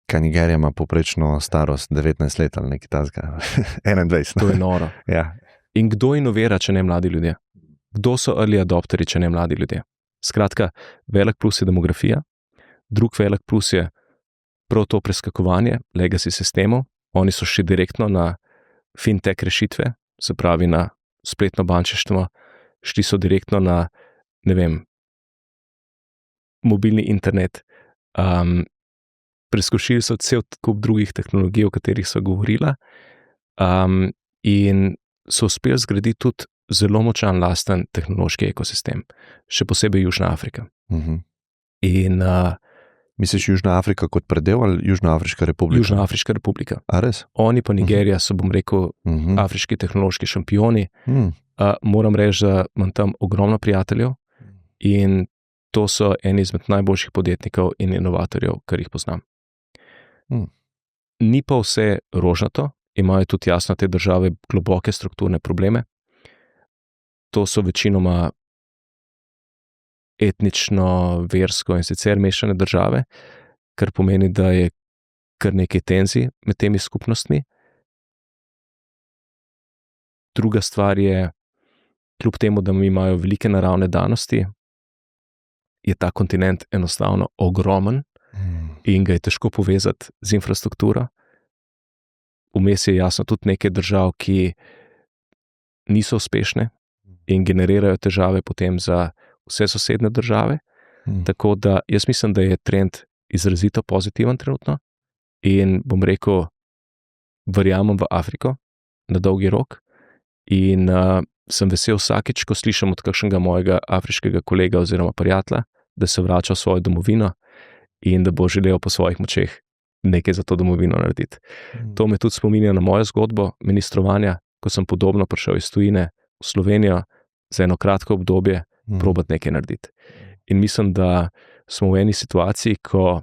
Kaj Nigerija ima poprečno starost 19 let ali nekaj takega, 21. To je noro. Ja. In kdo inovira, če ne mladi ljudje? Kdo so early adopteri, če ne mladi ljudje? Skratka, velik plus je demografija, drug velik plus je prav to preskakovanje legacy sistemov. Oni so šli direktno na fintech rešitve, se pravi na spletno bančništvo, šli so direktno na, ne vem, mobilni internet, preskočili so cel kup drugih tehnologij, o katerih so govorila, in so uspeli zgraditi tudi zelo močan lasten tehnološki ekosistem, še posebej Južna Afrika. In misliš Južna Afrika kot predel ali Južnoafriška republika? Južna Afriška republika. A res? Oni pa Nigerija so, bom rekel, afriški tehnološki šampioni. Moram reči, da imam tam ogromno prijateljev in to so eni izmed najboljših podjetnikov in inovatorjev, kar jih poznam. Ni pa vse rožnato, imajo tudi jasno te države globoke strukturne probleme. To so večinoma etnično, versko in sicer mešane države, kar pomeni, da je kar nekaj tenzij med temi skupnostmi. Druga stvar je, kljub temu, da imajo velike naravne danosti, je ta kontinent enostavno ogromen in ga je težko povezati z infrastrukturo. Vmes je jasno tudi nekaj držav, ki niso uspešne in generirajo težave potem za vse sosedne države. Tako da jaz mislim, da je trend izrazito pozitiven trenutno in bom rekel, verjamem v Afriko na dolgi rok in sem vesel vsakič, ko slišim od kakšnega mojega afriškega kolega oziroma prijatelja, da se vrača v svojo domovino in da bo želel po svojih močeh nekaj za to domovino narediti. To me tudi spominja na mojo zgodbo ministrovanja, ko sem podobno prišel iz tujine v Slovenijo za eno kratko obdobje probati nekaj narediti. In mislim, da smo v eni situaciji, ko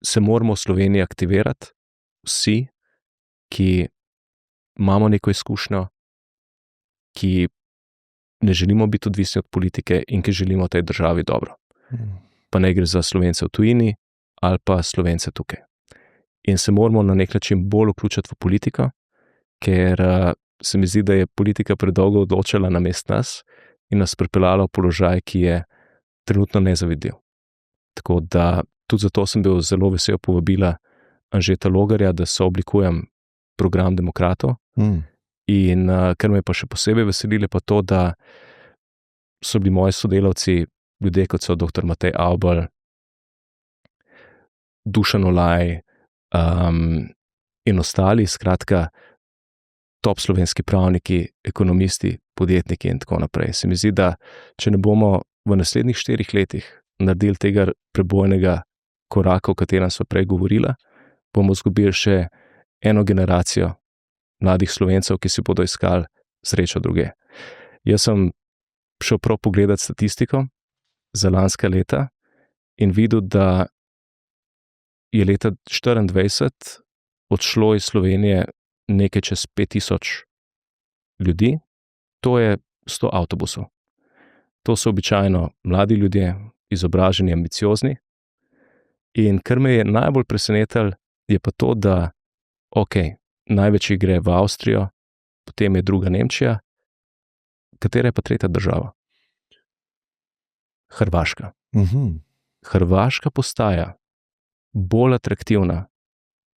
se moramo v Sloveniji aktivirati vsi, ki imamo neko izkušnjo, ki ne želimo biti odvisni od politike in ki želimo tej državi dobro. Pa ne gre za Slovence v tujini ali pa Slovence tukaj. In se moramo na nek način bolj vključiti v politiko, ker se mi zdi, da je politika predolgo odločala namesto nas in nas pripeljala v položaj, ki je trenutno nezavidljiv. Tako da tudi zato sem bil zelo vesel povabila Anžeta Logarja, da sooblikujem program demokratov. In kar me pa še posebej veselilo, pa to, da so bili moji sodelavci ljudje, kot so dr. Matej Avbelj, Dušan Olaj in ostali, skratka, top slovenski pravniki, ekonomisti, podjetniki in tako naprej. Se mi zdi, da če ne bomo v naslednjih 4 letih naredili tega prebojnega koraka, o katerem smo prej govorili, bomo izgubili še eno generacijo mladih Slovencev, ki si bodo iskali srečo druge. Jaz sem šel prav pogledat statistiko za lanska leta in videl, da je leta 2024 odšlo iz Slovenije nekaj čez 5000 ljudi, to je 100 avtobusov. To so običajno mladi ljudje, izobraženi, ambiciozni. In kar me je najbolj presenetilo, je pa to, da največji gre v Avstrijo, potem je druga Nemčija, katera je pa tretja država? Hrvaška. Hrvaška postaja bolj atraktivna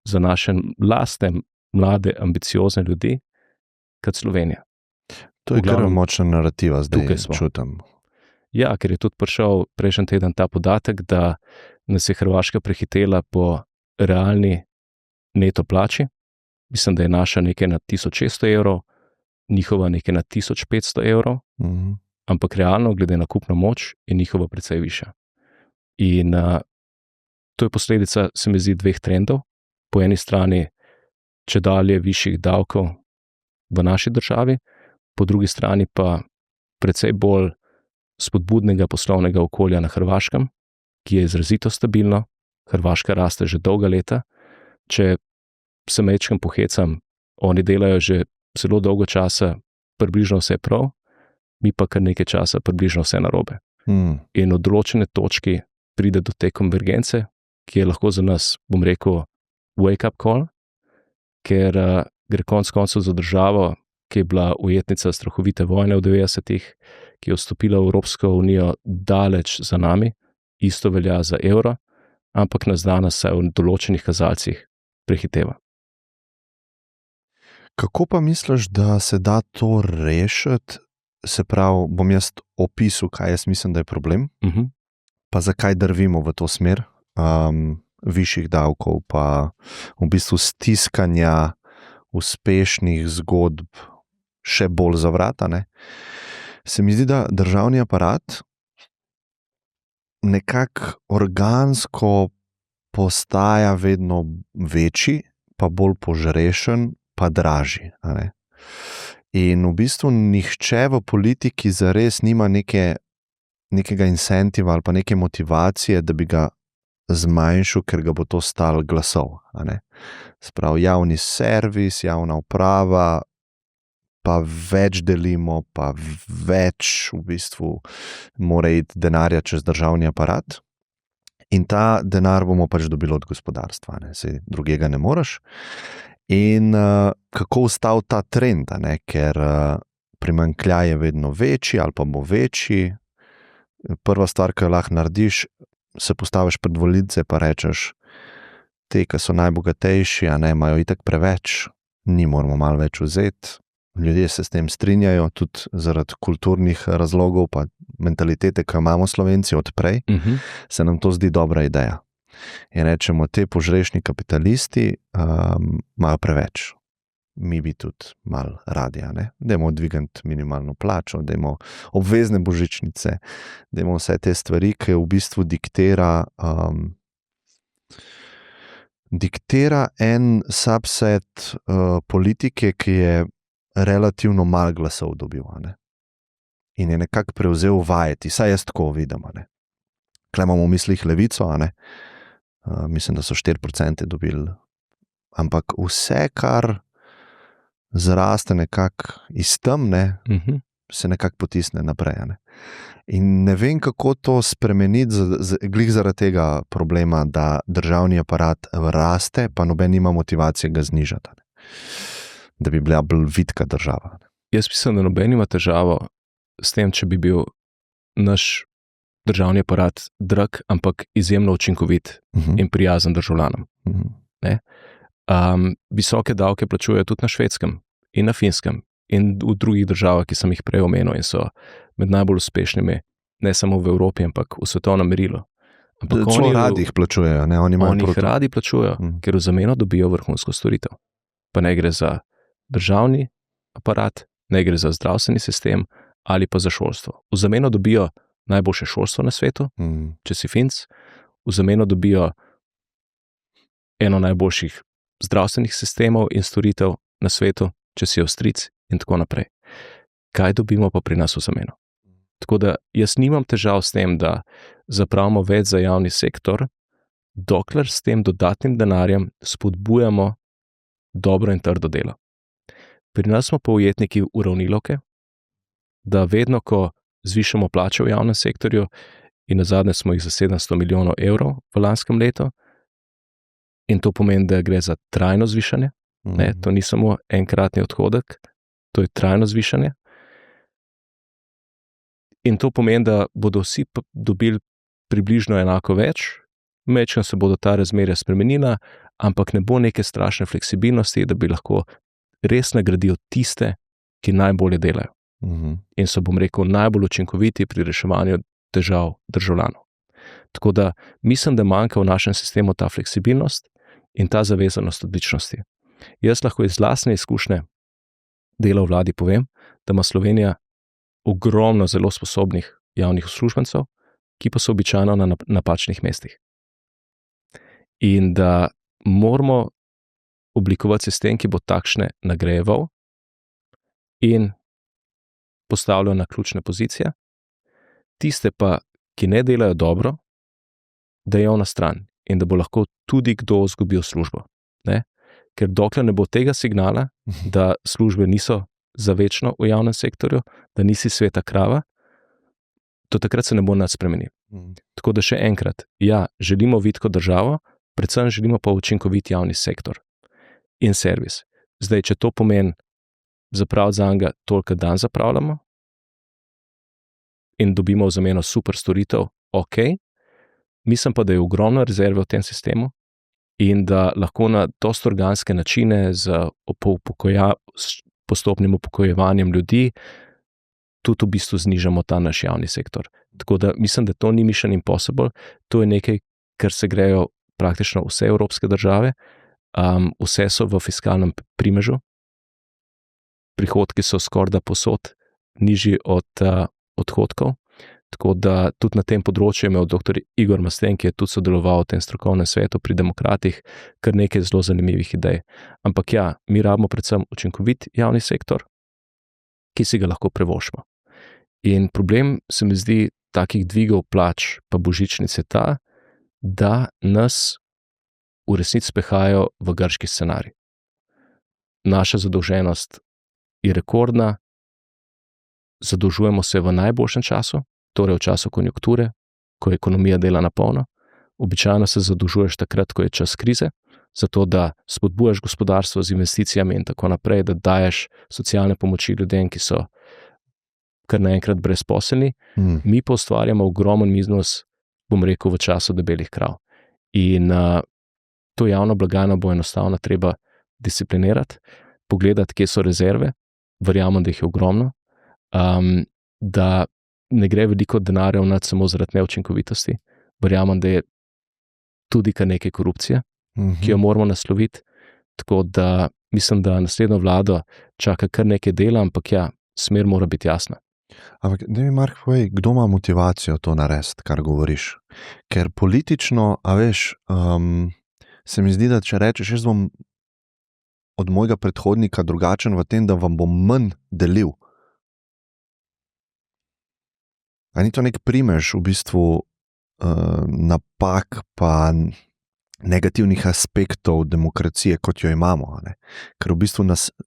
za naše lastne, mlade, ambiciozne ljudi, kot Slovenija. To je kar močna narativa, zdaj čutim. Ja, ker je tudi prišel prejšnji teden ta podatek, da nas je Hrvaška prehitela po realni neto plači. Mislim, da je naša nekaj na 1600 evrov, njihova nekaj na 1500 evrov, ampak realno, glede na kupno moč, je njihova precej višja. In to je posledica, se mi zdi, dveh trendov. Po eni strani čedalje višjih davkov v naši državi, po drugi strani pa precej bolj spodbudnega poslovnega okolja na Hrvaškem, ki je izrazito stabilno. Hrvaška raste že dolga leta. Če se mečkam pohecam, oni delajo že zelo dolgo časa približno vse prav, mi pa kar nekaj časa približno vse narobe. In v določene točki pride do te konvergence, ki je lahko za nas, bom rekel, wake up call, ker gre konec koncev za državo, ki je bila ujetnica strahovite vojne v 90-ih, ki je vstopila v Evropsko unijo daleč za nami, isto velja za evro, ampak nas danes vsaj v določenih kazalcih prehiteva. Kako pa misliš, da se da to rešiti? Se pravi, bom jaz opisal, kaj jaz mislim, da je problem, pa zakaj drvimo v to smer višjih davkov, pa v bistvu stiskanja uspešnih zgodb še bolj za vrata. Se mi zdi, da državni aparat nekako organsko postaja vedno večji, pa bolj požrešen, pa dražji. In v bistvu nihče v politiki zares nima nekega incentiva ali pa neke motivacije, da bi ga zmanjšal, ker ga bo to stalo glasov. Sprav javni servis, javna uprava, pa več delimo, pa več v bistvu mora iti denarja čez državni aparat. In ta denar bomo pač dobili od gospodarstva, saj drugega ne moreš. In kako ustaviti ta trend, ker primanjkljaj je vedno večji ali pa bo večji. Prva stvar, ki jo lahko narediš, se postaviš pred volilce pa rečeš, te, ki so najbogatejši, imajo itak preveč, mi moramo malo več vzeti. Ljudje se s tem strinjajo, tudi zaradi kulturnih razlogov pa mentalitete, ki jo imamo Slovenci od prej, se nam to zdi dobra ideja. In rečemo, te požrešni kapitalisti imajo preveč. Mi bi tudi malo radi, dajmo dvigati minimalno plačo, dajmo obvezne božičnice, dajmo vse te stvari, ki v bistvu diktira en subset politike, ki je relativno malo glasov dobil. In je nekako prevzel vajeti, saj jaz tako vidim. Tukaj imamo v mislih Levico, mislim, da so 4% dobili, ampak vse, kar zraste nekako iz temne, se nekako potisne naprej. In ne vem, kako to spremeniti, glih zaradi tega problema, da državni aparat raste, pa noben nima motivacije ga znižati, da bi bila bolj vitka država. Jaz mislim, da noben ima težavo s tem, če bi bil naš državni aparat drag, ampak izjemno učinkovit in prijazen državljanom. Visoke davke plačujejo tudi na Švedskem in na Finskem in v drugih državah, ki sem jih prej omenil in so med najbolj uspešnimi, ne samo v Evropi, ampak v svetovnem merilu. Celo radi jih plačujejo. Oni jih radi plačujejo, ker v zameno dobijo vrhunsko storitev. Pa ne gre za državni aparat, ne gre za zdravstveni sistem ali pa za šolstvo. V zameno dobijo najboljše šolstvo na svetu, če si Finc, v zameno dobijo eno najboljših zdravstvenih sistemov in storitev na svetu, če si Avstrijec in tako naprej. Kaj dobimo pa pri nas v zameno? Tako da jaz nimam težav s tem, da zapravimo več za javni sektor, dokler s tem dodatnim denarjem spodbujamo dobro in trdo delo. Pri nas smo pa ujetniki uravnilovke, da vedno, ko zvišamo plače v javnem sektorju, in nazadnje smo jih za 700 milijonov evrov v lanskem letu, in to pomeni, da gre za trajno zvišanje, ne, to ni samo enkratni odhodek, to je trajno zvišanje. In to pomeni, da bodo vsi dobili približno enako več, mečkeno se bodo ta razmerja spremenila, ampak ne bo neke strašne fleksibilnosti, da bi lahko res nagradil tiste, ki najbolje delajo. In so, bom rekel, najbolj učinkoviti pri reševanju težav državljanov. Tako da mislim, da manjka v našem sistemu ta fleksibilnost in ta zavezanost odličnosti. Jaz lahko iz lastne izkušnje dela v vladi povem, da ima Slovenija ogromno zelo sposobnih javnih uslužbencev, ki pa so običajno na napačnih mestih. In da moramo oblikovati sistem, ki bo takšne nagrajeval in postavljal na ključne pozicije, tiste pa, ki ne delajo dobro, da je na stran in da bo lahko tudi kdo izgubil službo. Ne? Ker dokler ne bo tega signala, da službe niso za večno v javnem sektorju, da nisi sveta krava, do takrat se ne bo nič spremenil. Tako da še enkrat, ja, želimo vitko državo, predvsem želimo pa učinkovit javni sektor in servis. Zdaj, če to pomeni zapraviti za njega toliko dan zapravljamo in dobimo v zameno super storitev, ok, mislim pa, da je ogromno rezerve v tem sistemu in da lahko na dosti organske načine z postopnim upokojevanjem ljudi tudi v bistvu znižamo ta naš javni sektor. Tako da mislim, da to ni mission impossible, to je nekaj, kar se grejo praktično vse evropske države, vse so v fiskalnem primežu, prihodki so skorda posod nižji od odhodkov, tako da tudi na tem področju je imel dr. Igor Masten, ki je tudi sodeloval v tem strokovnem svetu pri Demokratih, kar nekaj zelo zanimivih idej. Ampak ja, mi rabimo predvsem učinkovit javni sektor, ki si ga lahko privoščimo. In problem se mi zdi takih dvigov plač pa božičnic je ta, da nas v resnici spehajo v grški scenarij. Naša zadolženost je rekordna, zadolžujemo se v najboljšem času, torej v času konjunkture, ko ekonomija dela na polno. Običajno se zadolžuješ takrat, ko je čas krize, zato da spodbujaš gospodarstvo z investicijami in tako naprej, da daješ socialne pomoči ljudem, ki so kar naenkrat brezposelni. Mi pa ustvarjamo ogromen minus, bom rekel, v času debelih krav. In to javno blagajno bo enostavno treba disciplinirati, pogledati, kje so rezerve, verjamem, da jih je ogromno, da ne gre veliko denarja vnad samo zaradi neučinkovitosti, verjamem, da je tudi kar nekaj korupcije, ki jo moramo nasloviti, tako da mislim, da naslednjo vlado čaka kar nekaj dela, ampak ja, smer mora biti jasna. Ampak, da mi Mark povej, kdo ima motivacijo to narediti, kar govoriš? Ker politično, a veš, se mi zdi, da če rečeš, jaz bom od mojega predhodnika drugačen v tem, da vam bom manj delil. A ni to nek primež v bistvu napak pa negativnih aspektov demokracije, kot jo imamo, ne? Ker v bistvu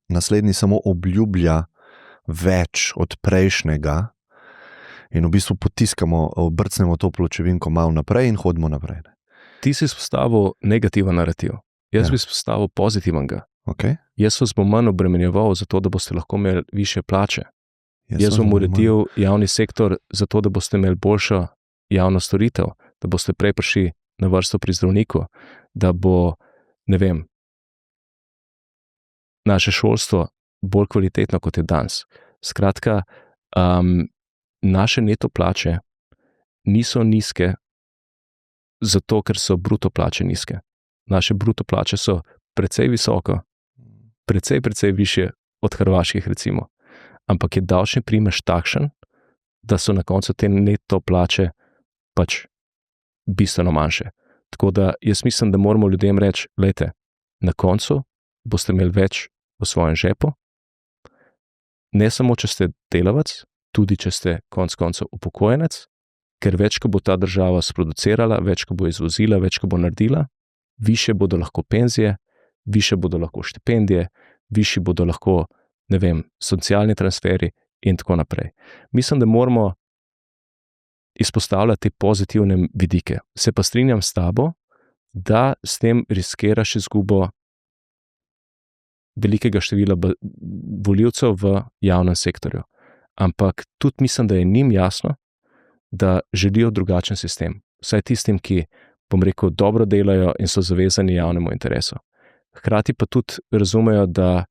naslednji samo obljublja več od prejšnjega in v bistvu potiskamo, brcnemo to pločevinko malo naprej in hodimo naprej. Ne? Ti si izpostavil negativen narativ. Jaz bi izpostavil pozitivnega. Okay. Jaz vas bom manj obremenjeval zato, da boste lahko imeli više plače. Jaz bom uredil javni sektor zato, da boste imeli boljšo javno storitev, da boste prej prišli na vrsto pri zdravniku, da bo, ne vem, naše šolstvo bolj kvalitetno, kot je danes. Skratka, naše neto plače niso nizke zato, ker so bruto plače nizke. Naše bruto plače so precej visoko, precej višje od hrvaških recimo. Ampak je davčni primež takšen, da so na koncu te neto plače pač bistveno manjše. Tako da jaz mislim, da moramo ljudem reči, glejte, na koncu boste imeli več v svojem žepu, ne samo, če ste delavec, tudi, če ste konec koncev upokojenec, ker več, ko bo ta država sproducirala, več, ko bo izvozila, več, ko bo naredila, više bodo lahko penzije, više bodo lahko štipendije, višji bodo lahko, ne vem, socialni transferi in tako naprej. Mislim, da moramo izpostavljati te pozitivne vidike. Se pa strinjam s tabo, da s tem riskiraš izgubo velikega števila volivcev v javnem sektorju. Ampak tudi mislim, da je njim jasno, da želijo drugačen sistem. Vsaj tistim, ki, bom rekel, dobro delajo in so zavezani javnemu interesu. Hkrati pa tudi razumejo, da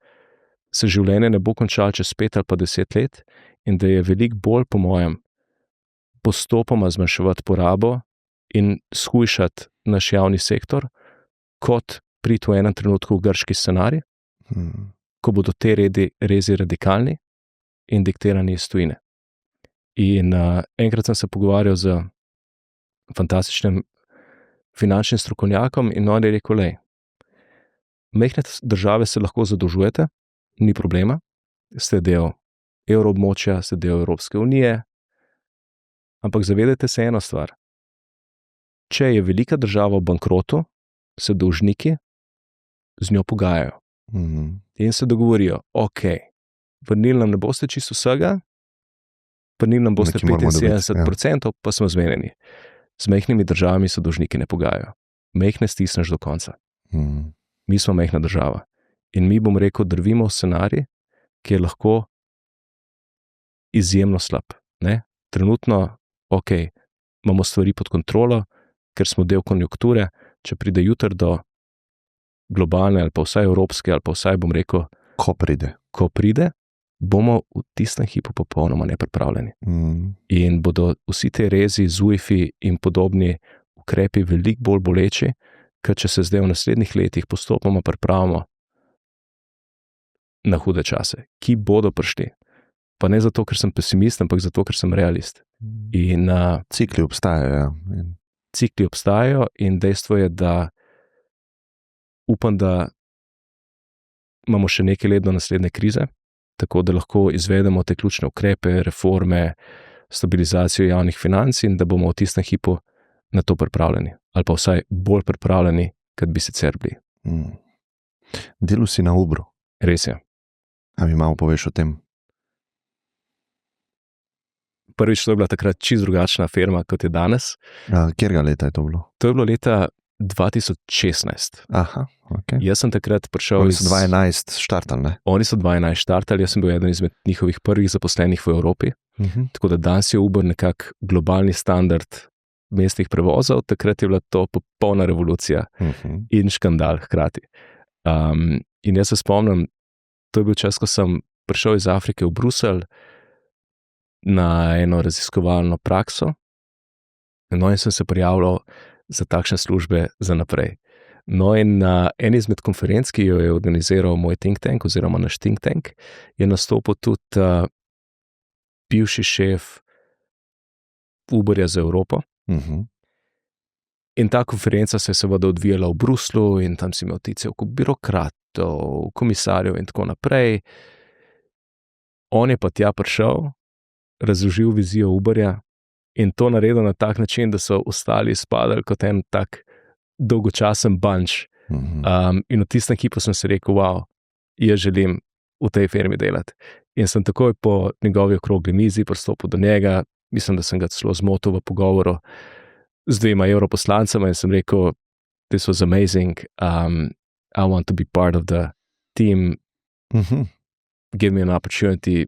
se življenje ne bo končalo čez 5 ali pa 10 let in da je veliko bolj, po mojem, postopoma zmanjševati porabo in shujšati naš javni sektor, kot priti v enem trenutku v grški scenarij, ko bodo te rezi radikalni in diktirani iz tujine. In enkrat sem se pogovarjal z fantastičnim finančnim strokovnjakom in on je rekel, lej, majhne države se lahko zadolžujete, ni problema, ste del evroobmočja, ste del Evropske unije, ampak zavedajte se eno stvar. Če je velika država v bankrotu, se dolžniki z njo pogajajo. In se dogovorijo, ok, vrnili nam ne boste čisto vsega, vrnili nam boste 75%, pa smo zmenjeni. Z majhnimi državami se dolžniki ne pogajajo. Majhne stisneš do konca. Mi smo majhna država. In mi, bom rekel, drvimo v scenarij, ki je lahko izjemno slab. Ne? Trenutno, ok, imamo stvari pod kontrolo, ker smo del konjunkture, če pride jutri do globalne ali pa vsaj evropske ali pa vsaj, bom rekel, ko pride, bomo v tistem hipu popolnoma nepripravljeni. In bodo vsi te rezi, ZUJF-i in podobni ukrepi veliko bolj boleči, ker če se zdaj v naslednjih letih postopoma pripravimo na hude čase, ki bodo prišli. Pa ne zato, ker sem pesimist, ampak zato, ker sem realist. In cikli obstajajo. Cikli obstajajo in dejstvo je, da upam, da imamo še nekaj let do naslednje krize, tako da lahko izvedemo te ključne ukrepe, reforme, stabilizacijo javnih financ in da bomo v tistem hipu na to pripravljeni. Ali pa vsaj bolj pripravljeni, kot bi sicer bili. Delal si na Ubru. Res je. A mi malo poveš o tem? Prvič, to je bila takrat čisto drugačna firma, kot je danes. Kjerega leta je to bilo? To je bilo leta 2016. Aha, ok. Jaz sem takrat prišel Oni so 2011 štartali, ne? Oni so 2011 štartali, jaz sem bil eden izmed njihovih prvih zaposlenih v Evropi. Tako da danes je Uber nekak globalni standard mestnih prevozov, takrat je bila to popolna revolucija in škandal hkrati. In jaz se spomnim, to je bil čas, ko sem prišel iz Afrike v Bruselj na eno raziskovalno prakso, no in sem se prijavljal za takšne službe za naprej. No in na eni izmed konferenc, ki jo je organiziral moj think tank oziroma naš think tank, je nastopil tudi bivši šef Uberja za Evropo. In ta konferenca se je seveda odvijala v Bruslu in tam si imel ti cel kup birokratov, komisarjev in tako naprej. On je pa tja prišel, razložil vizijo Uberja in to naredil na tak način, da so ostali izpadali kot en tak dolgočasen bunch. In v tistem hipu sem si rekel, wow, jaz želim v tej firmi delati. In sem takoj po njegovi okrogli mizi pristopil do njega, mislim, da sem ga celo zmotil v pogovoru z 2 evroposlancema in sem rekel, this was amazing, I want to be part of the team, give me an opportunity,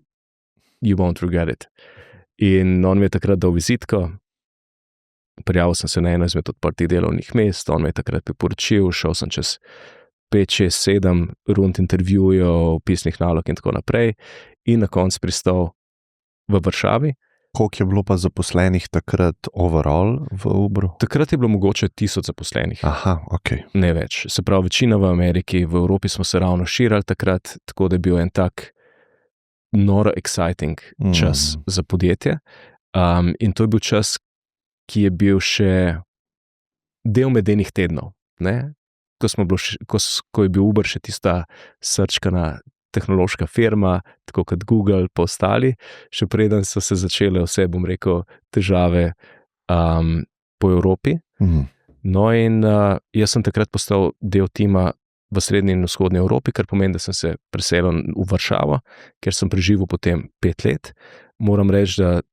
you won't regret it. In on mi je takrat dal vizitko, prijavil sem se na eno izmed odprtih delovnih mest, on me je takrat priporočil, šel sem čez 5, 6, 7 rund intervjujev, pisnih nalog in tako naprej in na koncu pristal v Varšavi. Koliko je bilo pa zaposlenih takrat overall v Uberu? Takrat je bilo mogoče 1000 zaposlenih. Aha, ok. Ne več. Se pravi, večina v Ameriki, v Evropi smo se ravno širili takrat, tako da je bil en tak noro exciting čas za podjetje. In to je bil čas, ki je bil še del medenih tednov, ne? Ko je bil Uber še tista srčkana tehnološka firma, tako kot Google pa ostali, še preden so se začele vse, bom rekel, težave po Evropi. No in jaz sem takrat postal del tima v srednji in vzhodni Evropi, kar pomeni, da sem se preselil v Varšavo, kjer sem preživel potem 5 let. Moram reči, da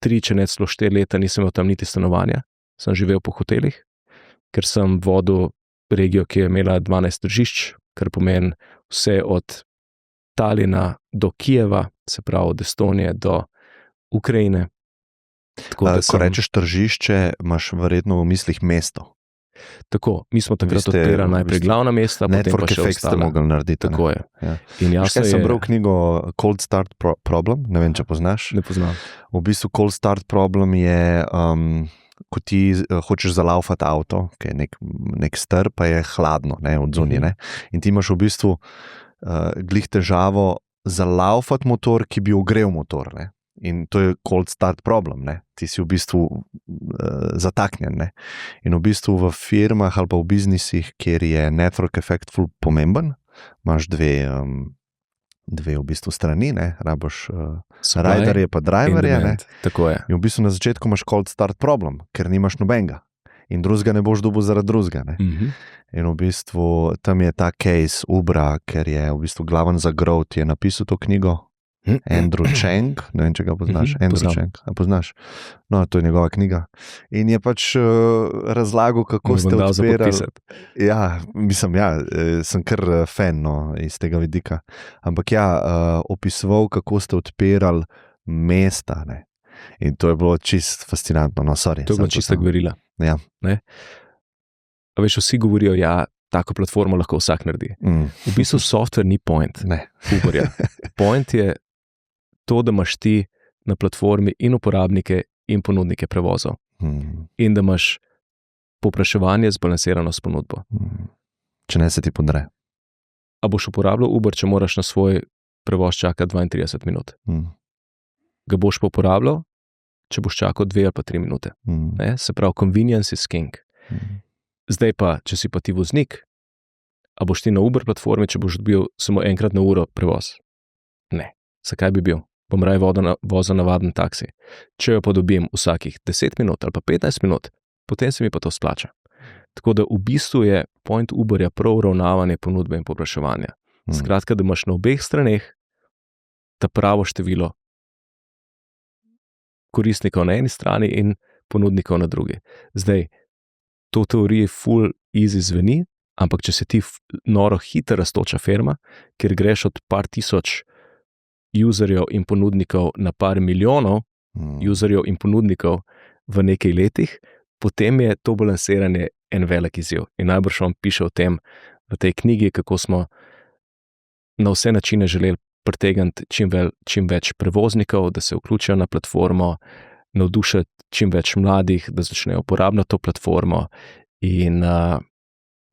3, če ne celo 4 leta nisem imel tam niti stanovanja, sem živel po hotelih, ker sem vodil regijo, ki je imela 12 tržišč, kar pomeni vse od Talina do Kijeva, se pravi od Estonije do Ukrajine. Ko rečeš tržišče, imaš verjetno v mislih mesto. Tako, mi smo takrat odpirali najprej glavna mesta, potem pa še ostala. Ste mogli narediti. Tako je. Ja. Kaj sem bral knjigo Cold Start Problem, ne vem, če poznaš. Ne poznam. V bistvu Cold Start Problem je, ko ti hočeš zalaufati avto, ki je nek str, pa je hladno, ne, od zunaj, ne. In ti imaš v bistvu glih težavo zalaufati motor, ki bi ogrel motor, ne. In to je cold start problem, ne. Ti si v bistvu zataknjen, ne. In v bistvu v firmah ali pa v biznisih, kjer je network effect ful pomemben, imaš dve v bistvu strani, ne, raboš riderje pa driverje, ne. Tako je. In v bistvu na začetku imaš cold start problem, ker nimaš nobenega. In drugega ne boš dobil zaradi drugega, ne. In v bistvu tam je ta case Ubra, ker je v bistvu glaven za growth, je napisal to knjigo, Andrew Cheng, ne vem, če ga poznaš. Andrew Cheng, a poznaš? No, to je njegova knjiga. In je pač razlagal, kako ste odpirali. Ja, mislim, sem kar fan, no, iz tega vidika. Ampak opisoval, kako ste odpirali mesta, ne. In to je bilo čist fascinantno, no, sorry. To je bilo čista gverila. Ja. Ne? A veš, vsi govorijo, tako platformo lahko vsak naredi. V bistvu software ni point. Ne. Uberja. Point je to, da imaš ti na platformi in uporabnike in ponudnike prevozov. In da imaš povpraševanje zbalansirano s ponudbo. Če ne se ti podre. A boš uporabljal Uber, če moraš na svoj prevoz čakati 32 minut? Ga boš pa uporabljal, če boš čakal 2 ali pa 3 minute. Se pravi, convenience is king. Zdaj pa, če si pa ti voznik, a boš ti na Uber platformi, če boš dobil samo enkrat na uro prevoz? Ne. Zakaj bi bil? Bom raje vozil navaden taksi. Če jo pa dobim vsakih 10 minut ali pa 15 minut, potem se mi pa to splača. Tako da v bistvu je point Uberja prav uravnavanje ponudbe in povpraševanja. Skratka, da imaš na obeh straneh ta pravo število koristnikov na eni strani in ponudnikov na drugi. Zdaj, to v teoriji full easy zveni, ampak če si ti noro hitro rastoča firma, kjer greš od par tisoč userjev in ponudnikov na par milijonov userjev in ponudnikov v nekaj letih, potem je to balansiranje en velik izziv. In najbrž vam piše o tem v tej knjigi, kako smo na vse načine želeli pritegniti čim več prevoznikov, da se vključijo na platformo, navdušiti čim več mladih, da začnejo uporabljati to platformo. In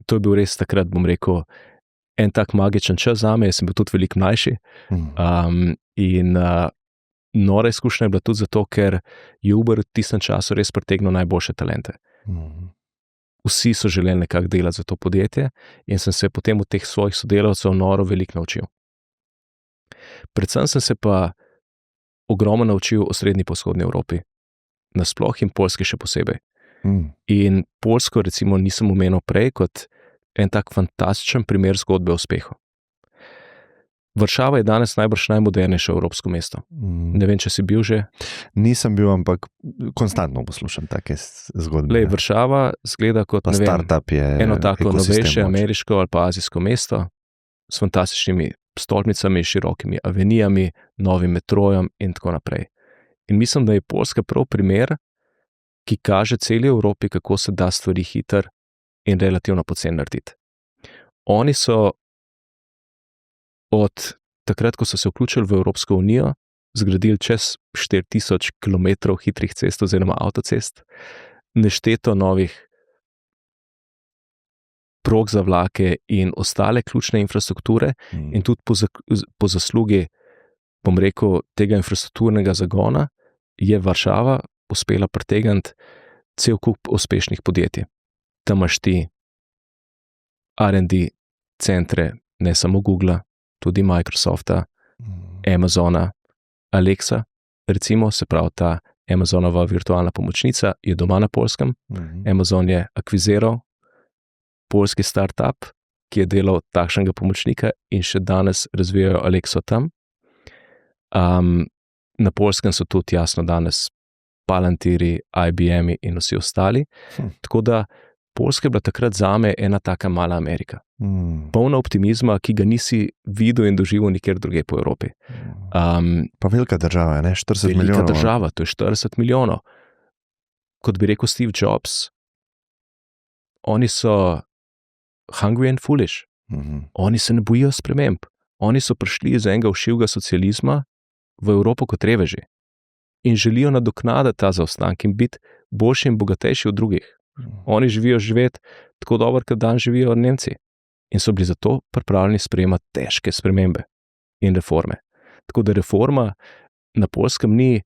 to je bil res takrat, bom rekel, en tak magičen čas zame, jaz sem bil tudi veliko mlajši. In nora izkušnja je bila tudi zato, ker je Uber v tistem času res pritegnil najboljše talente. Vsi so želeli nekako delati za to podjetje in sem se potem od teh svojih sodelavcev noro veliko naučil. Predvsem sem se pa ogromno naučil o srednji in vzhodni Evropi. Nasploh in Poljski še posebej. In Poljsko recimo nisem omenil prej kot en tak fantastičen primer zgodbe o uspehu. Varšava je danes najbrž najmodernejše evropsko mesto. Ne vem, če si bil že. Nisem bil, ampak konstantno poslušam take zgodbe. Varšava zgleda kot eno tako novejše ameriško ali pa azijsko mesto s fantastičnimi stolpnicami, širokimi avenijami, novim metrojem in tako naprej. In mislim, da je Poljska prav primer, ki kaže celi Evropi, kako se da stvari hitro in relativno poceni narediti. Oni so od takrat, ko so se vključili v Evropsko unijo, zgradili čez 4000 km hitrih cest oziroma avtocest, nešteto novih prog za vlake in ostale ključne infrastrukture in tudi po zaslugi, bom rekel, tega infrastrukturnega zagona je Varšava uspela pritegniti cel kup uspešnih podjetij. Tam imaš ti R&D centre, ne samo Google, tudi Microsofta, Amazona, Alexa, recimo, se pravi ta Amazonova virtualna pomočnica je doma na Poljskem. Amazon je akviziral poljski startup, ki je delal takšnega pomočnika in še danes razvijajo Alexo tam. Na Poljskem so tudi jasno danes Palantiri, IBM-i in vsi ostali. Tako da Poljska je bila takrat zame ena taka mala Amerika. Polna optimizma, ki ga nisi videl in doživel nikjer drugje po Evropi. Pa velika država, ne? 40 milijonov. Velika država, to je 40 milijonov. Kot bi rekel Steve Jobs, oni so hungry and foolish. Oni se ne bojijo sprememb. Oni so prišli iz enega všivega socializma v Evropo kot reveži in želijo nadoknaditi ta zaostanek in biti boljši in bogatejši od drugih. Oni živeti tako dobro, kot dan živijo Nemci. In so bili zato pripravljeni sprejemati težke spremembe in reforme. Tako da reforma na Poljskem ni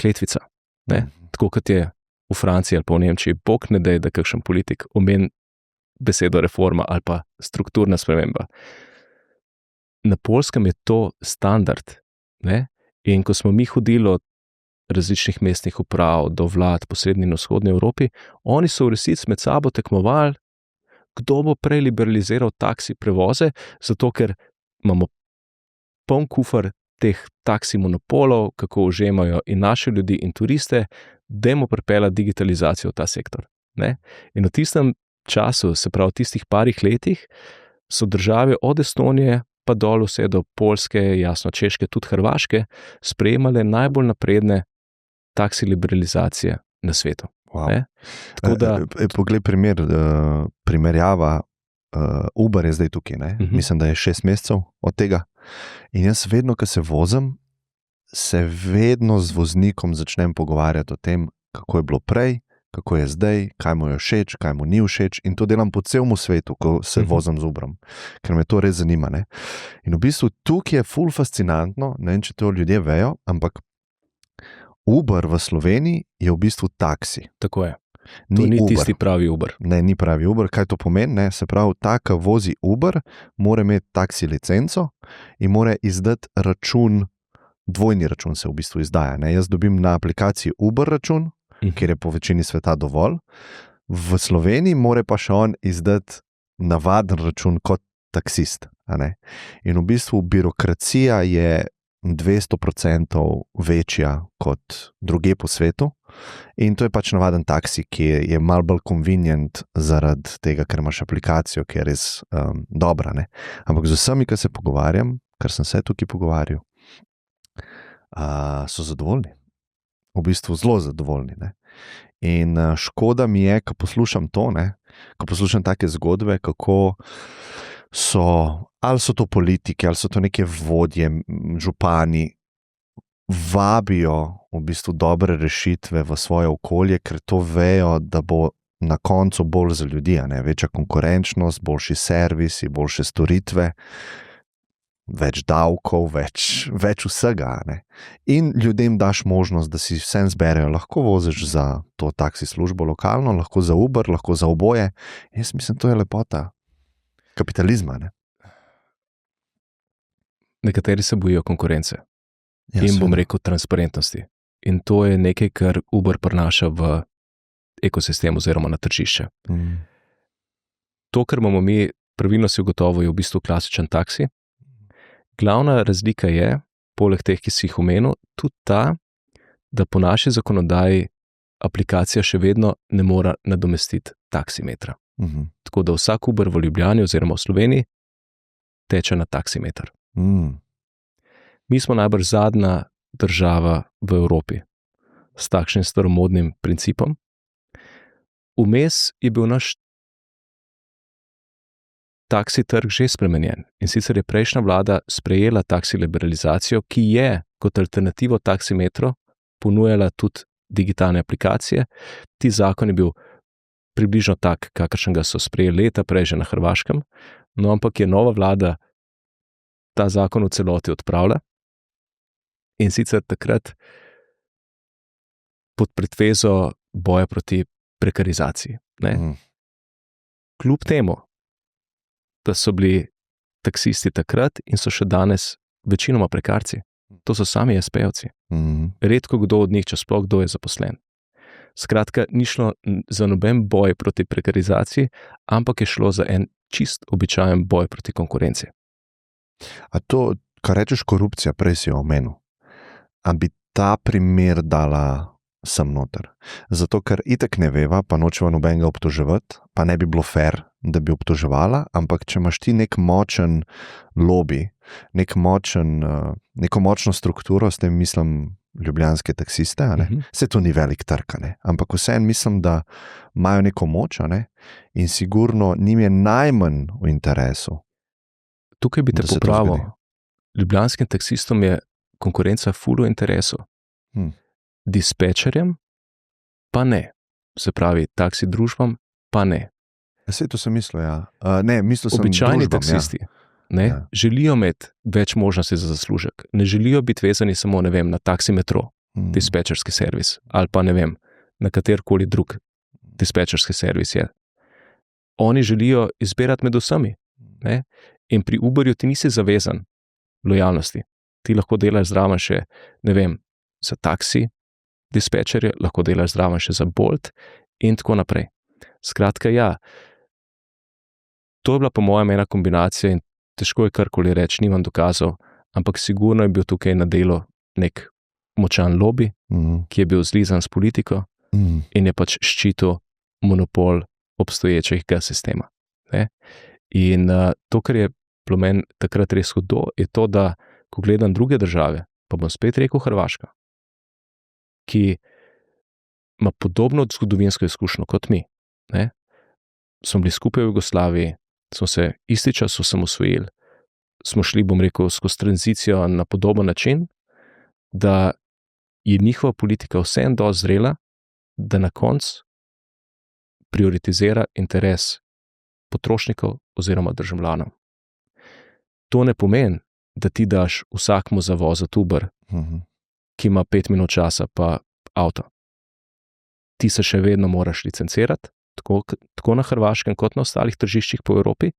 kletvica. Ne? Tako kot je v Franciji ali pa v Nemčiji. Bog ne daj, da kakšen politik omeni besedo reforma ali pa strukturna sprememba. Na Poljskem je to standard. Ne? In ko smo mi hodili od različnih mestnih uprav do vlad po srednji in vzhodni Evropi, oni so v resnici med sabo tekmovali, kdo bo prej liberaliziral taksi prevoze, zato ker imamo poln kufr teh taksi monopolov, kako užemajo in naše ljudi in turiste, dajmo pripeljati digitalizacijo v ta sektor. Ne? In v tistem času, se pravi v tistih parih letih, so države od Estonije pa dol vse do Poljske, jasno Češke, tudi Hrvaške, sprejemale najbolj napredne taksi liberalizacije na svetu. Wow. Poglej primerjava, Uber je zdaj tukaj, ne? Mislim, da je 6 mesecev od tega. In jaz vedno, ko se vozim, se vedno z voznikom začnem pogovarjati o tem, kako je bilo prej, kako je zdaj, kaj mu je všeč, kaj mu ni všeč, in to delam po celemu svetu, ko se vozim z Uberom, ker me to res zanima. Ne? In v bistvu tukaj je ful fascinantno, ne vem, če to ljudje vejo, ampak Uber v Sloveniji je v bistvu taksi. Tako je. To ni tisti pravi Uber. Ne, ni pravi Uber. Kaj to pomeni? Ne? Se pravi, ta, ki vozi Uber, mora imeti taksi licenco in mora izdati račun, dvojni račun se v bistvu izdaja. Ne? Jaz dobim na aplikaciji Uber račun, kjer je po večini sveta dovolj. V Sloveniji mora pa še on izdati navaden račun kot taksist. In v bistvu birokracija je 200% večja kot druge po svetu. In to je pač navaden taksi, ki je malo bolj convenient zaradi tega, ker imaš aplikacijo, ki je res dobra. Ne? Ampak z vsemi, ki se pogovarjam, kar sem se tukaj pogovarjal, so zadovoljni. V bistvu zelo zadovoljni. Ne? In škoda mi je, ko poslušam to, ko poslušam take zgodbe, kako ali so to politike, ali so to neke vodje, župani, vabijo v bistvu dobre rešitve v svoje okolje, ker to vejo, da bo na koncu bolj za ljudi, večja konkurenčnost, boljši servisi, boljše storitve, več davkov, več vsega. In ljudem daš možnost, da si vsem zberejo, lahko voziš za to taksi službo lokalno, lahko za Uber, lahko za oboje. Jaz mislim, to je lepota kapitalizma. Nekateri se bojijo konkurence. In bom rekel transparentnosti. In to je nekaj, kar Uber prinaša v ekosistem oziroma na tržišče. To, kar imamo mi, pravilno si ugotovil, je v bistvu klasičen taksi. Glavna razlika je, poleg teh, ki si jih omenil, tudi ta, da po naši zakonodaji aplikacija še vedno ne mora nadomestiti taksimetra. Tako da vsak Uber v Ljubljani oziroma v Sloveniji teče na taksimeter. Mi smo najbrž zadnja država v Evropi s takšnim staromodnim principom. Vmes je bil naš taksi trg že spremenjen in sicer je prejšnja vlada sprejela taksi liberalizacijo, ki je kot alternativo taksimetru ponujala tudi digitalne aplikacije. Ti zakon je bil približno tak, kakršnega so sprejeli leta prej že na Hrvaškem, no ampak je nova vlada ta zakon v celoti odpravila. In sicer takrat pod pretvezo boja proti prekarizaciji. Kljub temu, da so bili taksisti takrat in so še danes večinoma prekarci. To so sami SP-jevci. Redko kdo od njih, če sploh kdo je zaposlen. Skratka, ni šlo za noben boj proti prekarizaciji, ampak je šlo za en čist običajen boj proti konkurenci. A to, kar rečeš korupcija, prej si jo omenil, a bi ta primer dala sem noter? Zato, ker itak ne veva, pa nočeva nobenega obtoževati, pa ne bi bilo fair, da bi obtoževala, ampak če imaš ti nek močen lobby, neko močno strukturo, s tem mislim ljubljanske taksiste, se to ni velik trg, ampak vseeno mislim, da imajo neko moč, in sigurno njim je najmanj v interesu. Tukaj bi te popravil. Ljubljanskim taksistom je konkurenca ful v interesu. Dispečerjem pa ne. Se pravi, taksi družbam pa ne. Saj to sem mislil, ja. Ne, mislil sem običajni družbam, taksisti želijo imeti več možnosti za zaslužek. Ne želijo biti vezani samo, na taksimetro, dispečerski servis, ali pa na katerkoli drug dispečerski servis je. Oni želijo izbirati med vsemi. In pri Uberju ti nisi zavezan lojalnosti. Ti lahko delaš zraven še, za taksi dispečerje, lahko delaš zraven še za Bolt in tako naprej. Skratka, ja, to je bila po mojem ena kombinacija in težko je karkoli reči, nimam dokazov, ampak sigurno je bil tukaj na delu nek močan lobby, ki je bil zlizan s politiko in je pač ščitil monopol obstoječega sistema. In to, kar je bilo meni takrat res hudo, je to, da ko gledam druge države, pa bom spet rekel Hrvaška, ki ima podobno zgodovinsko izkušnjo kot mi. Smo bili skupaj v Jugoslaviji, smo se isti čas osamosvojili, smo šli, bom rekel, skozi tranzicijo na podoben način, da je njihova politika vseeno dosti zrela, da na koncu prioritizira interes potrošnikov oziroma državljanov. To ne pomeni, da ti daš vsakmu za voziti Uber, ki ima 5 minut časa pa avto. Ti se še vedno moraš licencirati, tako na Hrvaškem kot na ostalih tržiščih po Evropi,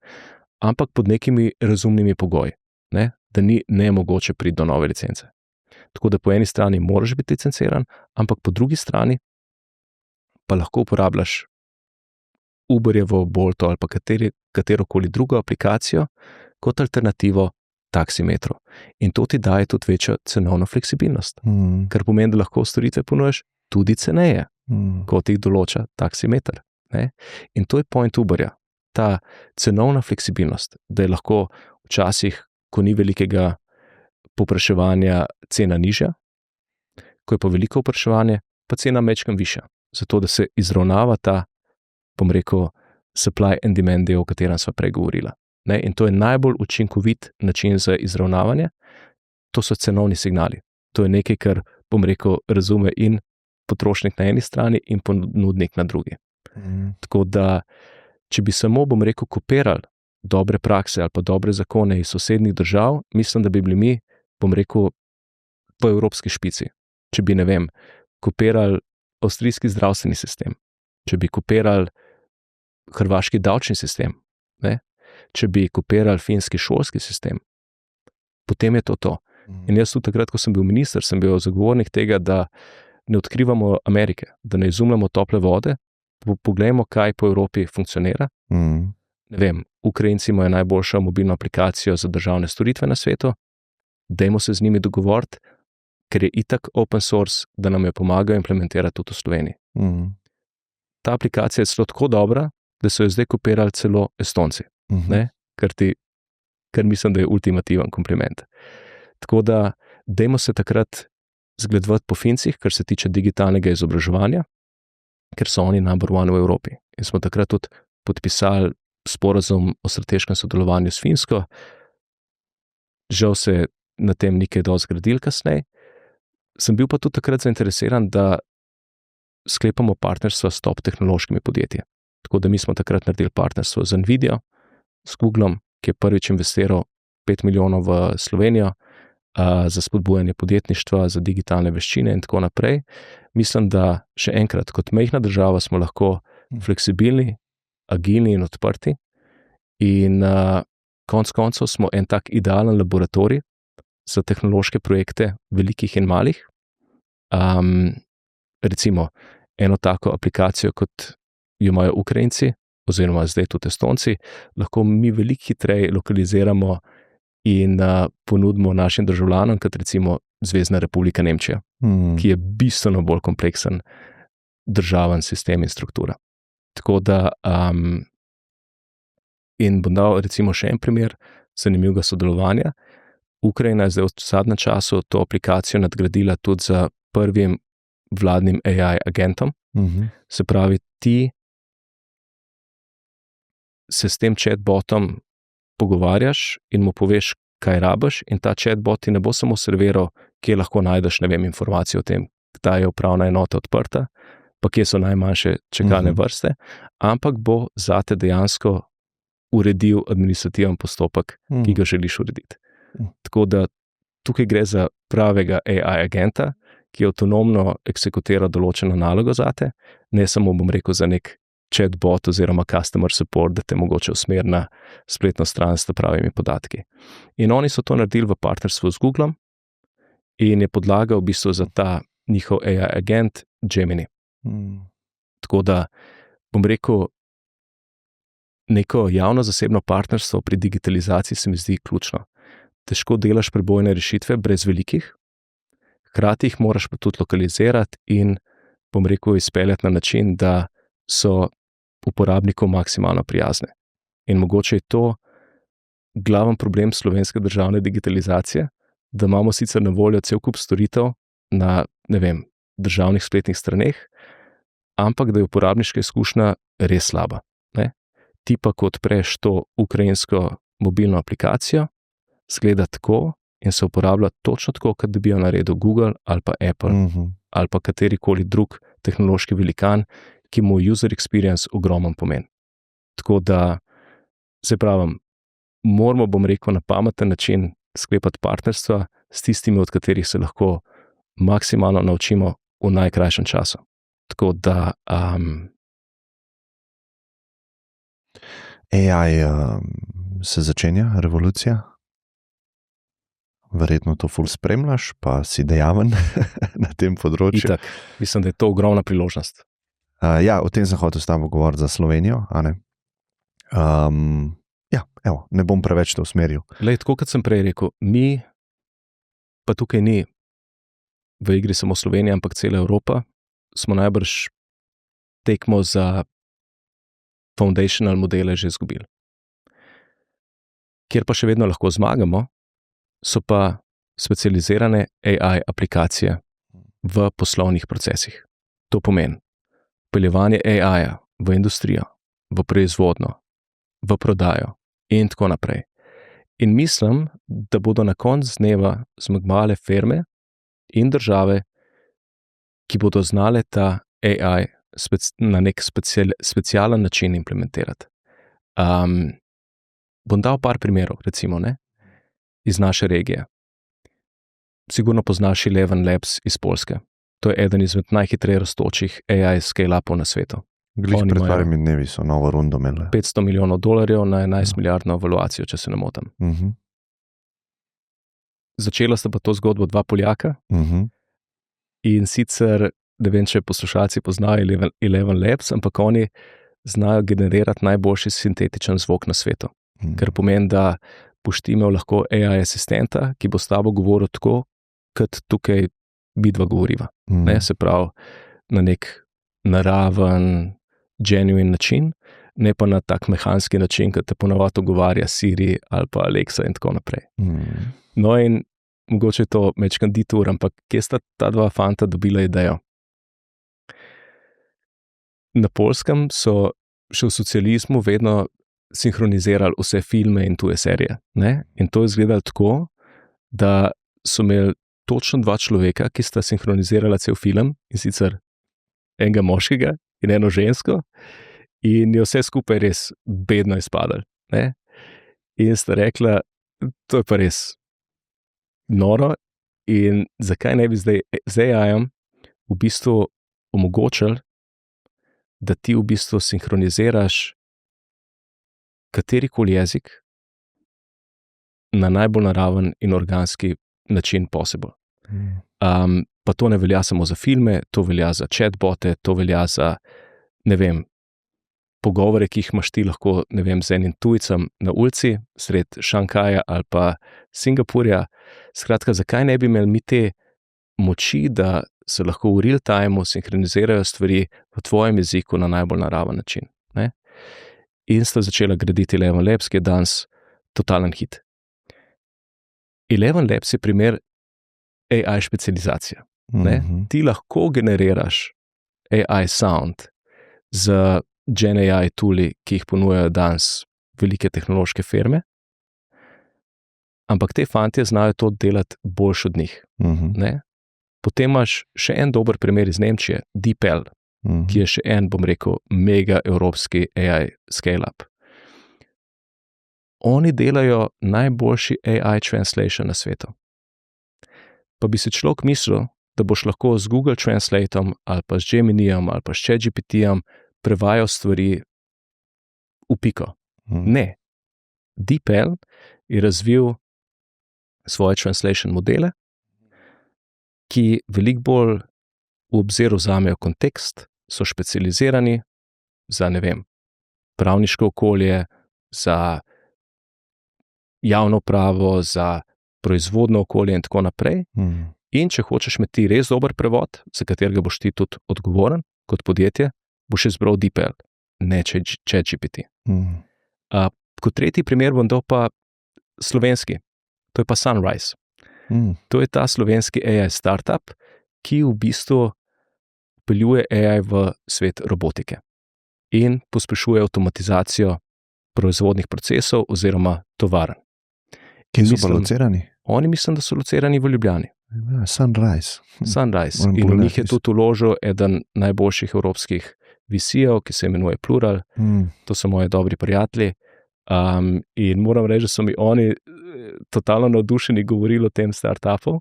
ampak pod nekimi razumnimi pogoji, da ni nemogoče priti do nove licence. Tako da po eni strani moraš biti licenciran, ampak po drugi strani pa lahko uporabljaš Uberjevo, Bolto ali pa katerokoli drugo aplikacijo kot alternativo taksimetru. In to ti daje tudi večjo cenovno fleksibilnost, kar pomeni, da lahko storitve ponujaš tudi ceneje, kot jih določa taksimeter. In to je point Uberja, ta cenovna fleksibilnost, da je lahko včasih, ko ni velikega povpraševanja, cena nižja, ko je pa veliko povpraševanje, pa cena majčkeno višja, zato da se izravnava ta, bom rekel, supply and demand del, o katerem sva prej govorila. In to je najbolj učinkovit način za izravnavanje, to so cenovni signali. To je nekaj, kar, bom rekel, razume in potrošnik na eni strani in ponudnik na drugi. Tako da, če bi samo, bom rekel, kopirali dobre prakse ali pa dobre zakone iz sosednjih držav, mislim, da bi bili mi, bom rekel, v evropski špici. Če bi, kopirali avstrijski zdravstveni sistem, če bi kopirali hrvaški davčni sistem, če bi kopirali finski šolski sistem, potem je to. In jaz tudi takrat, ko sem bil minister, sem bil zagovornik tega, da ne odkrivamo Amerike, da ne izumljamo tople vode, poglejmo, kaj po Evropi funkcionira. Ukrajinci imajo najboljšo mobilno aplikacijo za državne storitve na svetu, dajmo se z njimi dogovoriti, ker je itak open source, da nam jo pomagajo implementirati tudi v Sloveniji. Ta aplikacija je celo tako dobra, da so jo zdaj kopirali celo Estonci, kar mislim, da je ultimativen kompliment. Tako da, dajmo se takrat zgledovati po Fincih, kar se tiče digitalnega izobraževanja, ker so oni number one v Evropi. In smo takrat tudi podpisali sporazum o strateškem sodelovanju s Finsko. Žal se na tem ni kaj dosti zgradilo kasneje. Sem bil pa tudi takrat zainteresiran, da sklepamo partnerstva s top tehnološkimi podjetji. Tako da mi smo takrat naredili partnerstvo z Nvidia, s Googlom, ki je prvič investiral 5 milijonov v Slovenijo, za spodbujanje podjetništva, za digitalne veščine in tako naprej. Mislim, da še enkrat, kot majhna država smo lahko fleksibilni, agilni in odprti in konec koncev smo en tak idealen laboratorij za tehnološke projekte velikih in malih. Recimo eno tako aplikacijo, kot jo imajo Ukrajinci oziroma zdaj tudi Estonci, lahko mi veliko hitreje lokaliziramo in ponudimo našim državljanom, kot recimo Zvezna republika Nemčija, ki je bistveno bolj kompleksen državen sistem in struktura. Tako da, in bom dal recimo še en primer zanimivega sodelovanja. Ukrajina je zdaj v zadnjem času to aplikacijo nadgradila tudi za prvim vladnim AI agentom. Se pravi, ti se s tem chatbotom pogovarjaš in mu poveš, kaj rabiš, in ta chatbot ti ne bo samo serviral, kje lahko najdeš, ne vem, informacije o tem, kdaj je upravna enota odprta, pa kje so najmanjše čakalne vrste, ampak bo zate dejansko uredil administrativen postopek, ki ga želiš urediti. Tako da tukaj gre za pravega AI agenta, ki avtonomno eksekutira določeno nalogo zate, ne samo, bom rekel, za nek chatbot oziroma customer support, da te mogoče usmeri na spletno stran s pravimi podatki. In oni so to naredili v partnerstvu z Googlom in je podlaga v bistvu za ta njihov AI agent Gemini. Tako da, bom rekel, neko javno-zasebno partnerstvo pri digitalizaciji se mi zdi ključno. Težko delaš prebojne rešitve brez velikih, hkrati jih moraš pa tudi lokalizirati in, bom rekel, izpeljati na način, da so uporabnikom maksimalno prijazne. In mogoče je to glaven problem slovenske državne digitalizacije, da imamo sicer na voljo cel kup storitev na, ne vem, državnih spletnih straneh, ampak da je uporabniška izkušnja res slaba. Ne? Ti pa, ko odpreš to ukrajinsko mobilno aplikacijo, zgleda tako in se uporablja točno tako, kot da bi jo naredil Google ali pa Apple ali pa katerikoli drug tehnološki velikan, ki mu user experience ogromen pomen. Tako da, se pravim, moramo, bom rekel, na pameten način sklepati partnerstva s tistimi, od katerih se lahko maksimalno naučimo v najkrajšem času. Tako da AI se začenja, revolucija. Verjetno to ful spremljaš, pa si dejaven na tem področju. Itak, mislim, da je to ogromna priložnost. Ja, o tem sem hotel s tabo govoriti za Slovenijo, a ne? Ja, evo, ne bom preveč to usmeril. Lej, tako kot sem prej rekel, mi, pa tukaj ni v igri samo Slovenija, ampak cela Evropa, smo najbrž tekmo za foundational modele že izgubili. Kjer pa še vedno lahko zmagamo, so pa specializirane AI aplikacije v poslovnih procesih. To pomeni peljevanje AI-ja v industrijo, v proizvodno, v prodajo in tako naprej. In mislim, da bodo na koncu dneva zmagovale firme in države, ki bodo znale ta AI na nek specialen način implementirati. Bom dal par primerov, recimo, ne? Iz naše regije. Sigurno poznaš Eleven Labs iz Poljske. To je eden izmed najhitreje rastočih AI scale-upov na svetu. Glih pred parimi dnevi so novo rundo imeli. $500 milijonov na 11 milijardno evaluacijo, če se ne motim. Začela sta pa to zgodbo dva Poljaka in sicer, ne vem, če poslušalci poznajo Eleven Labs, ampak oni znajo generirati najboljši sintetičen zvok na svetu. Kar pomeni, da boš ti imel lahko AI asistenta, ki bo s tabo govoril tako, kot tukaj midva govoriva. Ne, se pravi, na nek naraven, genuine način, ne pa na tak mehanski način, kot te ponavadi ogovarja Siri ali pa Alexa in tako naprej. No in mogoče je to mečkan detour, ampak kje sta ta dva fanta dobila idejo? Na Poljskem so še v socializmu vedno sinhronizirali vse filme in tuje serije. Ne? In to je izgledalo tako, da so imeli točno dva človeka, ki sta sinhronizirala cel film, in sicer enega moškega in eno žensko, in je vse skupaj res bedno izpadalo. In sta rekla, to je pa res noro. In zakaj ne bi zdaj z AI-jem v bistvu omogočili, da ti v bistvu sinhroniziraš katerikoli jezik na najbolj naraven in organski način possible. Pa to ne velja samo za filme, to velja za chatbote, to velja za, ne vem, pogovore, ki jih imaš ti lahko, ne vem, z enim tujcem na ulici, sred Šankaja ali pa Singapurja. Skratka, zakaj ne bi imeli mi te moči, da se lahko v real timeu sinhronizirajo stvari v tvojem jeziku na najbolj naraven način. Ne? In sta začela graditi Eleven Labs, ki je danes totalen hit. Eleven Labs je primer AI specializacije. Ti lahko generiraš AI sound z GenAI tooli, ki jih ponujajo danes velike tehnološke firme, ampak te fantje znajo to delati boljš od njih. Ne? Potem imaš še en dober primer iz Nemčije, DeepL, ki je še en, bom rekel, mega evropski AI scale-up. Oni delajo najboljši AI translation na svetu. Pa bi se človek mislil, da boš lahko z Google Translateom ali pa z Geminijem ali pa s ChatGPT-jem prevajal stvari v piko. Ne. DeepL je razvil svoje translation modele, ki veliko bolj v obzir vzamejo kontekst, so specializirani za, ne vem, pravniško okolje, za javno pravo, za proizvodno okolje in tako naprej. In če hočeš imeti res dober prevod, za katerega boš ti tudi odgovoren kot podjetje, boš izbral DeepL, ne ChatGPT. Kot tretji primer bom dal pa slovenski, to je pa Sunrise. To je ta slovenski AI startup, ki v bistvu peljuje AI v svet robotike in pospešuje avtomatizacijo proizvodnih procesov oziroma tovarn. Kje so pa locirani? Oni mislim, da so locirani v Ljubljani. Sunrise. In v njih je tudi vložil eden najboljših evropskih VC-jev, ki se imenuje Plural. To so moji dobri prijatelji. In moram reči, da so mi oni totalno navdušeni govorili o tem startupu.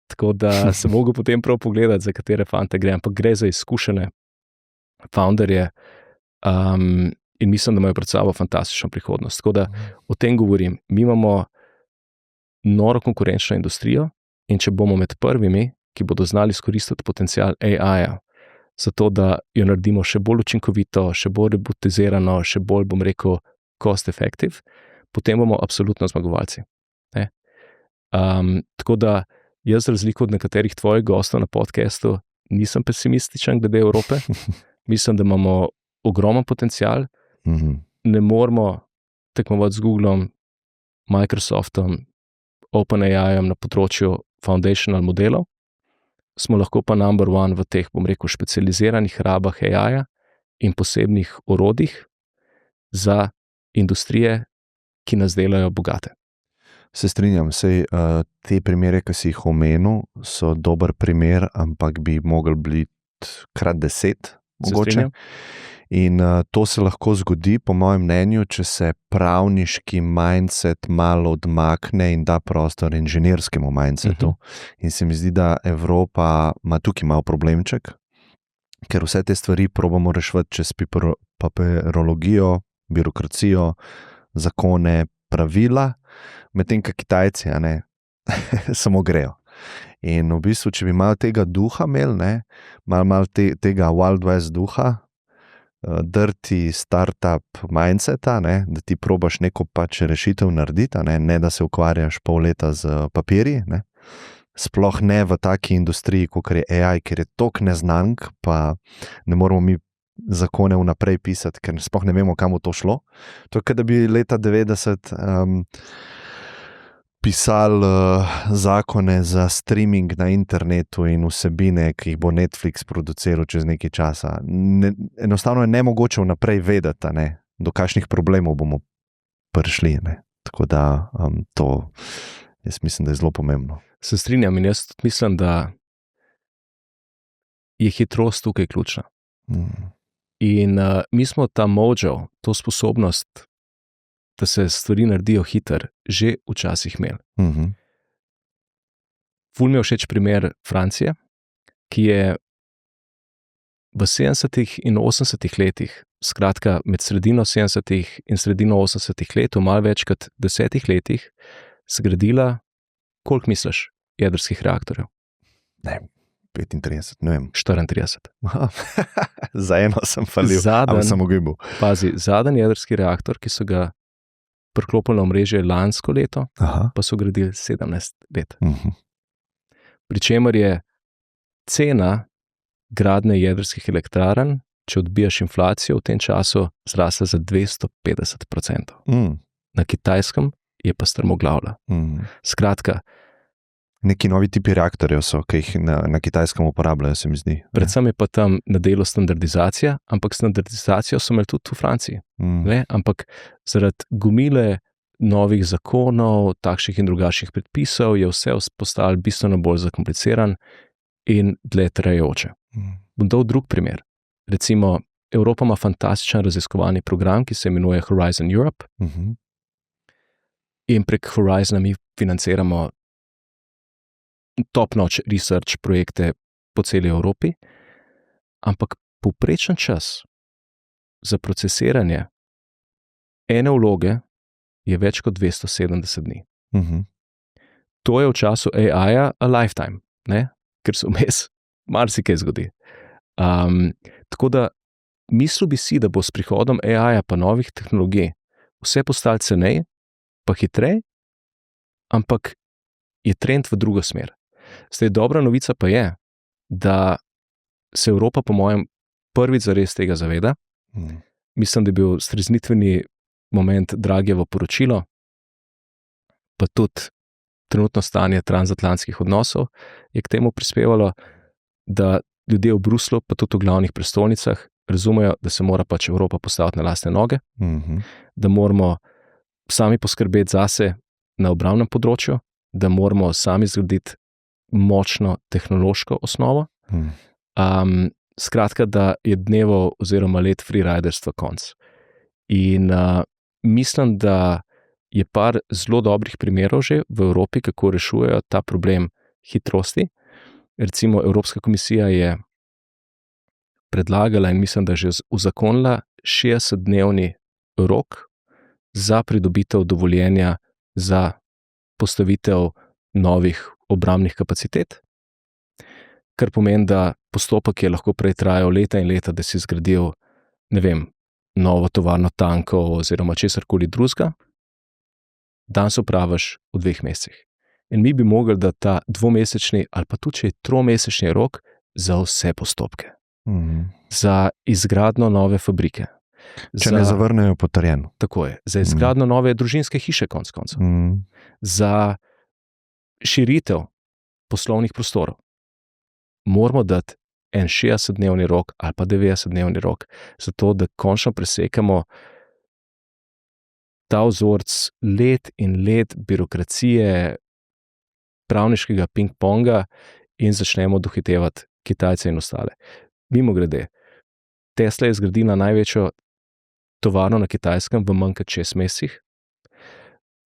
Tako da sem mogel potem prav pogledati, za katere fante gre. Ampak gre za izkušene founderje in mislim, da imajo pred sabo fantastično prihodnost. Tako da o tem govorim. Mi imamo noro konkurenčno industrijo in če bomo med prvimi, ki bodo znali izkoristiti potencial AI-ja, zato da jo naredimo še bolj učinkovito, še bolj robotizirano, še bolj, bom rekel, cost effective, potem bomo absolutno zmagovalci. Tako da jaz, razliko od nekaterih tvojih gostov na podcastu, nisem pesimističen glede Evrope. Mislim, da imamo ogromen potencial. Ne moramo tekmovati z Googlom, Microsoftom, OpenAI-jem na področju foundational modelov. Smo lahko pa number one v teh, bom rekel, specializiranih rabah AI-ja in posebnih orodjih za industrije, ki nas delajo bogate. Se strinjam, te primere, ki si jih omenil, so dober primer, ampak bi mogli biti krat 10, mogoče. In to se lahko zgodi, po mojem mnenju, če se pravniški mindset malo odmakne in da prostor inženirskemu mindsetu. In se mi zdi, da Evropa ima tukaj malo problemček, ker vse te stvari probamo reševati čez papirologijo, birokracijo, zakone, pravila, medtem ko Kitajci samo grejo. In v bistvu, če bi malo tega duha imeli, malo tega Wild West duha, dirty startup mindseta, da ti probaš neko pač rešitev narediti, ne da se ukvarjaš pol leta z papirji, sploh ne v taki industriji, kot je AI, ker je toliko neznank, pa ne moramo mi zakone vnaprej pisati, ker sploh ne vemo, kam bo to šlo. To je, da bi leta 90 pisali zakone za streaming na internetu in vsebine, ki jih bo Netflix produciral čez nekaj časa. Enostavno je nemogoče vnaprej vedeti, do kakšnih problemov bomo prišli. Tako da to jaz mislim, da je zelo pomembno. Se strinjam in jaz mislim, da je hitrost tukaj ključna. In mi smo ta mojo, to sposobnost, da se stvari naredijo hiter, že včasih imeli. ful mi je všeč primer Francije, ki je v 70. in 80. letih, skratka med sredino 70. in sredino 80. let, v malo več kot 10 letih, zgradila, koliko misliš, jedrskih reaktorjev? Ne, 35, ne vem. 34. Za eno sem falil, ampak sem ugibal. Pazi, zadnji jedrski reaktor, ki so ga priklopili na omrežje lansko leto, pa so gradili 17 let. Pri čemer je cena gradnje jedrskih elektrarn, če odbijaš inflacijo, v tem času zrasla za 250%. Na Kitajskem je pa strmoglavila. Skratka, neki novi tipi reaktorjev so, ki jih na Kitajskem uporabljajo, se mi zdi. Predvsem je pa tam na delu standardizacija, ampak standardizacijo so imeli tudi v Franciji. Ampak zaradi gomile novih zakonov, takšnih in drugačnih predpisov, je vse postalo bistveno bolj zakompliciran in dlje trajajoče. Bom dal drug primer. Recimo, Evropa ima fantastičen raziskovalni program, ki se imenuje Horizon Europe. In prek Horizona mi financiramo top-notch research projekte po celi Evropi, ampak povprečen čas za procesiranje ene vloge je več kot 270 dni. To je v času AI-ja a lifetime, ne? Ker se vmes marsikaj zgodi. Tako da mislil bi si, da bo s prihodom AI-ja pa novih tehnologij vse postalo ceneje, pa hitreje, ampak je trend v drugo smer. Zdaj, dobra novica pa je, da se Evropa, po mojem, prvič zares tega zaveda. Mislim, da je bil streznitveni moment Draghijevo poročilo, pa tudi trenutno stanje transatlantskih odnosov je k temu prispevalo, da ljudje v Bruslu, pa tudi v glavnih prestolnicah, razumejo, da se mora pač Evropa postaviti na lastne noge, da moramo sami poskrbeti zase na obrambnem področju, da moramo sami zgraditi močno tehnološko osnovo. Skratka, da je dnevo oziroma let freeriderstva konc. In mislim, da je par zelo dobrih primerov že v Evropi, kako rešujejo ta problem hitrosti. Recimo Evropska komisija je predlagala in mislim, da že uzakonila 60-dnevni rok za pridobitev dovoljenja za postavitev novih obrambnih kapacitet, kar pomeni, da postopek je lahko prej trajal leta in leta, da si zgradil, ne vem, novo tovarno tankov oziroma česarkoli drugega, danes opraviš v 2 mesecih. In mi bi mogli da ta 2-mesečni ali pa tudi če je 3-mesečni rok za vse postopke. Za izgradnjo nove fabrike. Če ne zavrnejo potrjeno. Tako je. Za izgradnjo nove družinske hiše konec koncev. Za širitev poslovnih prostorov. Moramo dati en 60-dnevni rok ali pa 90-dnevni rok, zato da končno presekamo ta vzorec let in let birokracije, pravniškega ping-ponga in začnemo dohitevati Kitajce in ostale. Mimogrede, Tesla je zgradila največjo tovarno na Kitajskem v manj kot 6 mesecih.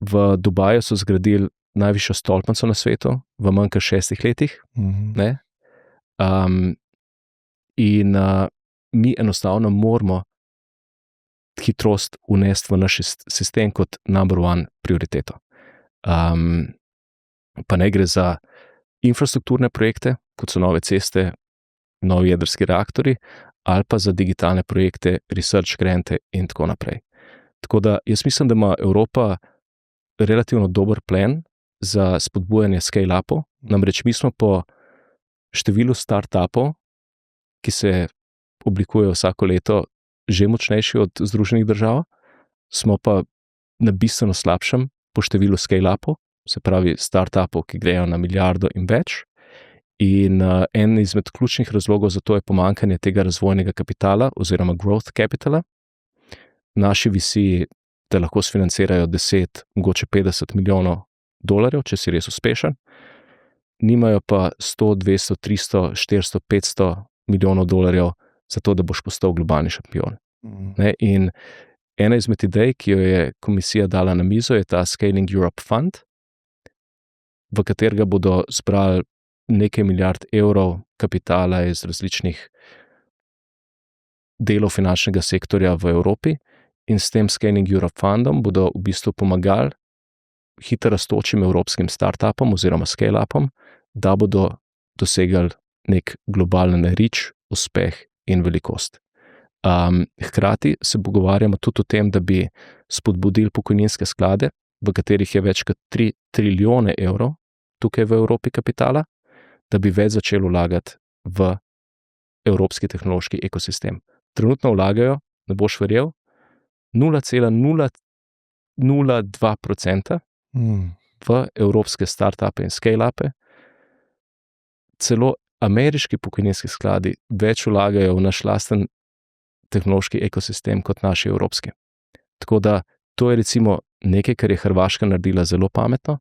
V Dubaju so zgradili najvišjo stolpnico na svetu v manj kot 6 letih. Ne? Mi enostavno moramo hitrost unesti v naš sistem kot number one prioriteto. Pa ne gre za infrastrukturne projekte, kot so nove ceste, novi jedrski reaktori, ali pa za digitalne projekte, research grante in tako naprej. Tako da jaz mislim, da ima Evropa relativno dober plan za spodbujanje scale-upov. Namreč mi smo po številu start-upov, ki se oblikujejo vsako leto, že močnejši od Združenih držav, smo pa na bistveno slabšem po številu scale-upov, se pravi start-upov, ki grejo na milijardo in več. In en izmed ključnih razlogov za to je pomanjkanje tega razvojnega kapitala oziroma growth capitala. Naši VC te lahko sfinancirajo 10, mogoče 50 milijonov dolarjev, če si res uspešen. Nimajo pa 100, 200, 300, 400, 500 milijonov dolarjev za to, da boš postal globalni šampion. In ena izmed idej, ki jo je komisija dala na mizo, je ta Scaling Europe Fund. v katerega bodo zbrali nekaj milijard evrov kapitala iz različnih delov finančnega sektorja v Evropi in s tem Scaling Europe fundom bodo v bistvu pomagali hitro rastočim evropskim startupom oziroma scale-upom, da bodo dosegli nek globalen reach, uspeh in velikost. Hkrati se pogovarjamo tudi o tem, da bi spodbudili pokojninske sklade, v katerih je več kot 3 trilijone evrov tukaj v Evropi kapitala, da bi več začeli vlagati v evropski tehnološki ekosistem. Trenutno vlagajo, ne boš verjel, 0,002% v evropske startupe in scale-upe. Celo ameriški pokojninski skladi več vlagajo v naš lasten tehnološki ekosistem kot naši evropski. Tako da to je recimo nekaj, kar je Hrvaška naredila zelo pametno.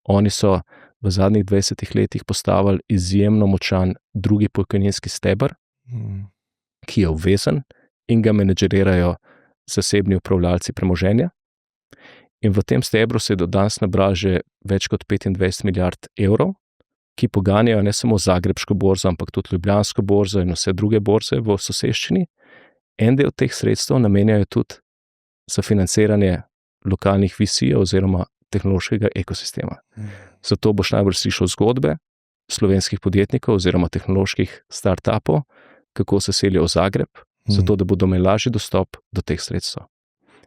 Oni so v zadnjih 20 letih postavili izjemno močan drugi pokojninski steber, ki je obvezen in ga menedžerirajo zasebni upravljalci premoženja. In v tem stebru se je do danes nabral že več kot 25 milijard evrov, ki poganjajo ne samo zagrebško borzo, ampak tudi ljubljansko borzo in vse druge borze v soseščini. En del teh sredstev namenjajo tudi za financiranje lokalnih VC-jev oziroma tehnološkega ekosistema. Zato boš najbolj slišal zgodbe slovenskih podjetnikov oziroma tehnoloških startupov, kako se selijo v Zagreb, zato da bodo imeli lažji dostop do teh sredstev.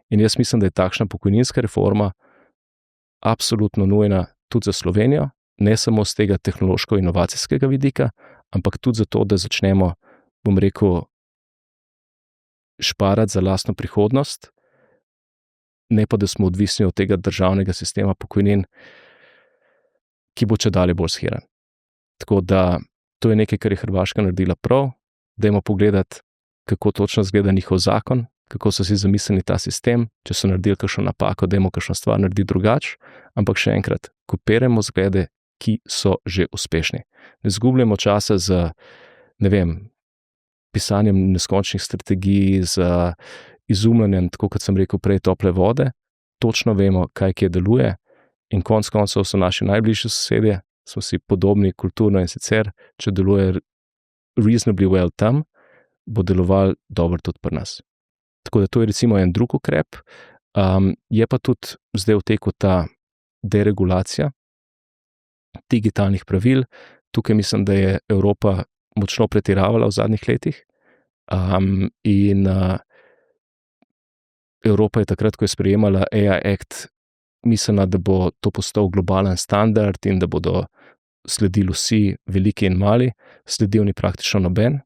In jaz mislim, da je takšna pokojninska reforma absolutno nujna tudi za Slovenijo, ne samo z tega tehnološko-inovacijskega vidika, ampak tudi zato, da začnemo, bom rekel, šparati za lastno prihodnost, ne pa da smo odvisni od tega državnega sistema pokojnin, ki bo čedalje bolj shiran. Tako da to je nekaj, kar je Hrvaška naredila prav. Dajmo pogledati, kako točno izgleda njihov zakon, kako so si zamislili ta sistem, če so naredili kakšno napako, dajmo kakšno stvar narediti drugače, ampak še enkrat, kopirajmo zglede, ki so že uspešni. Ne zgubljamo časa z, ne vem, pisanjem neskončnih strategij, z izumljanjem, tako kot sem rekel prej, tople vode, točno vemo, kaj kje deluje in konec koncev so naši najbližji sosedje, smo si podobni kulturno in sicer, če deluje reasonably well tam, bo deloval dobro tudi pri nas. Tako da to je recimo en drug ukrep. Je pa tudi zdaj v teku ta deregulacija digitalnih pravil. Tukaj mislim, da je Evropa močno pretiravala v zadnjih letih. Evropa je takrat, ko je sprejemala AI Act, mislila, da bo to postal globalen standard in da bodo sledili vsi, veliki in mali, sledil ni praktično noben.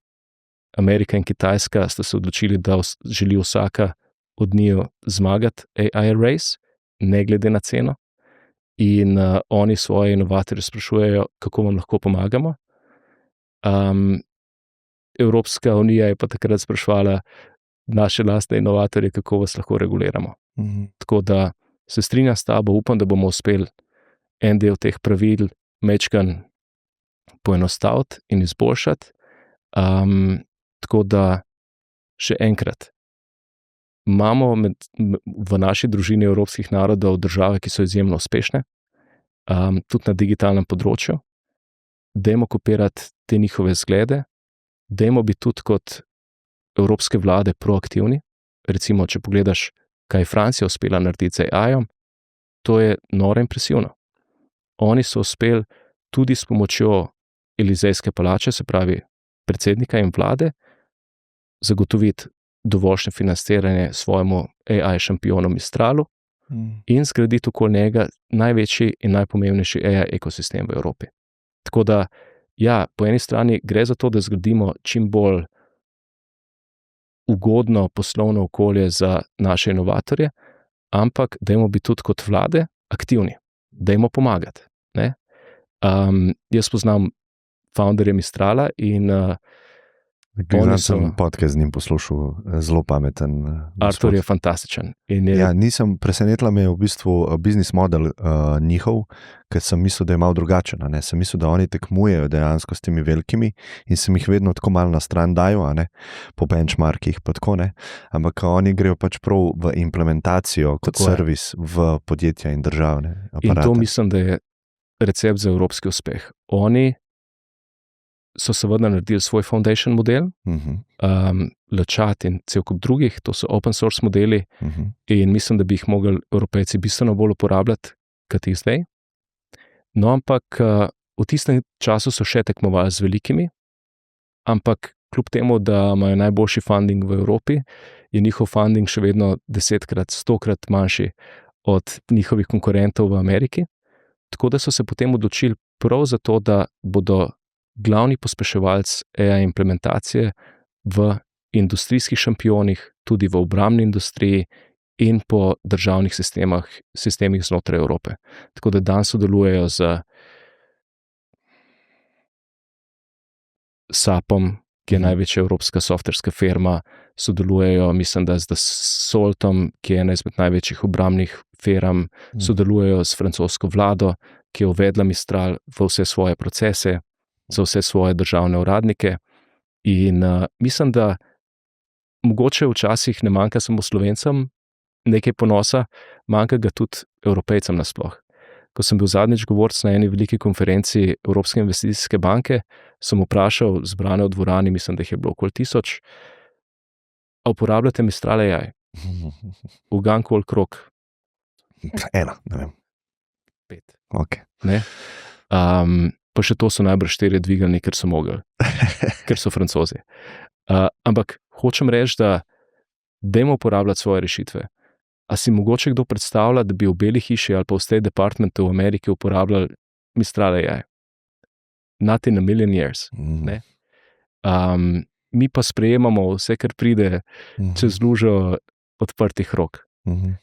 Amerika in Kitajska sta se odločili, da želi vsaka od njiju zmagati AI race, ne glede na ceno. In oni svoje inovatorje sprašujejo, kako vam lahko pomagamo. Evropska unija je pa takrat sprašvala naše lastne inovatorje, kako vas lahko reguliramo. Tako da se strinjam s tabo, upam, da bomo uspeli en del teh pravil majčkeno poenostaviti in izboljšati. Tako da še enkrat, imamo v naši družini evropskih narodov države, ki so izjemno uspešne, tudi na digitalnem področju. Dajmo kopirati te njihove zglede, dajmo biti tudi kot evropske vlade proaktivni. Recimo, če pogledaš, kaj je Francija uspela narediti z AI-om, to je noro impresivno. Oni so uspeli tudi s pomočjo Elizejske palače, se pravi predsednika in vlade, zagotoviti dovoljšne financiranje svojemu AI šampionu Mistralu in zgraditi okoli njega največji in najpomembnejši AI ekosistem v Evropi. Tako da, ja, po eni strani gre za to, da zgradimo čim bolj ugodno poslovno okolje za naše inovatorje, ampak dajmo biti tudi kot vlade aktivni, dajmo pomagati. Ne? Jaz poznam founderje Mistrala in Jaz sem podcast z njim poslušal, zelo pameten. Artur je fantastičen. Ja, presenetila me je v bistvu biznis model njihov, ker sem mislil, da je malo drugačen. Sem mislil, da oni tekmujejo dejansko s temi velikimi in sem jih vedno tako malo na stran dajo, po benchmarkih pa tako, ampak oni grejo pač prav v implementacijo kot servis v podjetja in državne aparate. In to mislim, da je recept za evropski uspeh. Oni so seveda naredili svoj foundation model, LeChat in cel kup drugih, to so open source modeli in mislim, da bi jih mogli Evropejci bistveno bolj uporabljati, kot jih zdaj. No, ampak v tistem času so še tekmovali z velikimi, ampak kljub temu, da imajo najboljši funding v Evropi, je njihov funding še vedno 10-krat, 100-krat manjši od njihovih konkurentov v Ameriki. Tako da so se potem odločili prav zato, da bodo glavni pospeševalci AI implementacije v industrijskih šampionih, tudi v obrambni industriji in po državnih sistemih znotraj Evrope. Tako da danes sodelujejo z SAP-om, ki je največja evropska softverska firma, sodelujejo, mislim, da z Dassaultom, ki je ena izmed največjih obrambnih firm, sodelujejo s francosko vlado, ki je uvedla Mistral v vse svoje procese, za vse svoje državne uradnike. In mislim, da mogoče včasih ne manjka samo Slovencem nekaj ponosa, manjka ga tudi Evropejcem nasploh. Ko sem bil zadnjič govorc na eni veliki konferenci Evropske investicijske banke, sem vprašal zbrane v dvorani, mislim, da jih je bilo okoli 1000, a uporabljate Mistral AI? Ugan koliko rok? 1, ne vem. 5. Okay. Ne? Pa še to so najbrž 4 dvigalni, ker so mogli, ker so Francozi. Ampak hočem reči, da dajmo uporabljati svoje rešitve. A si mogoče kdo predstavlja, da bi v Beli hiši ali pa v State Departmentu v Ameriki uporabljali Mistral AI? Not in a million years. Ne? Mi pa sprejemamo vse, kar pride čez lužo odprtih rok.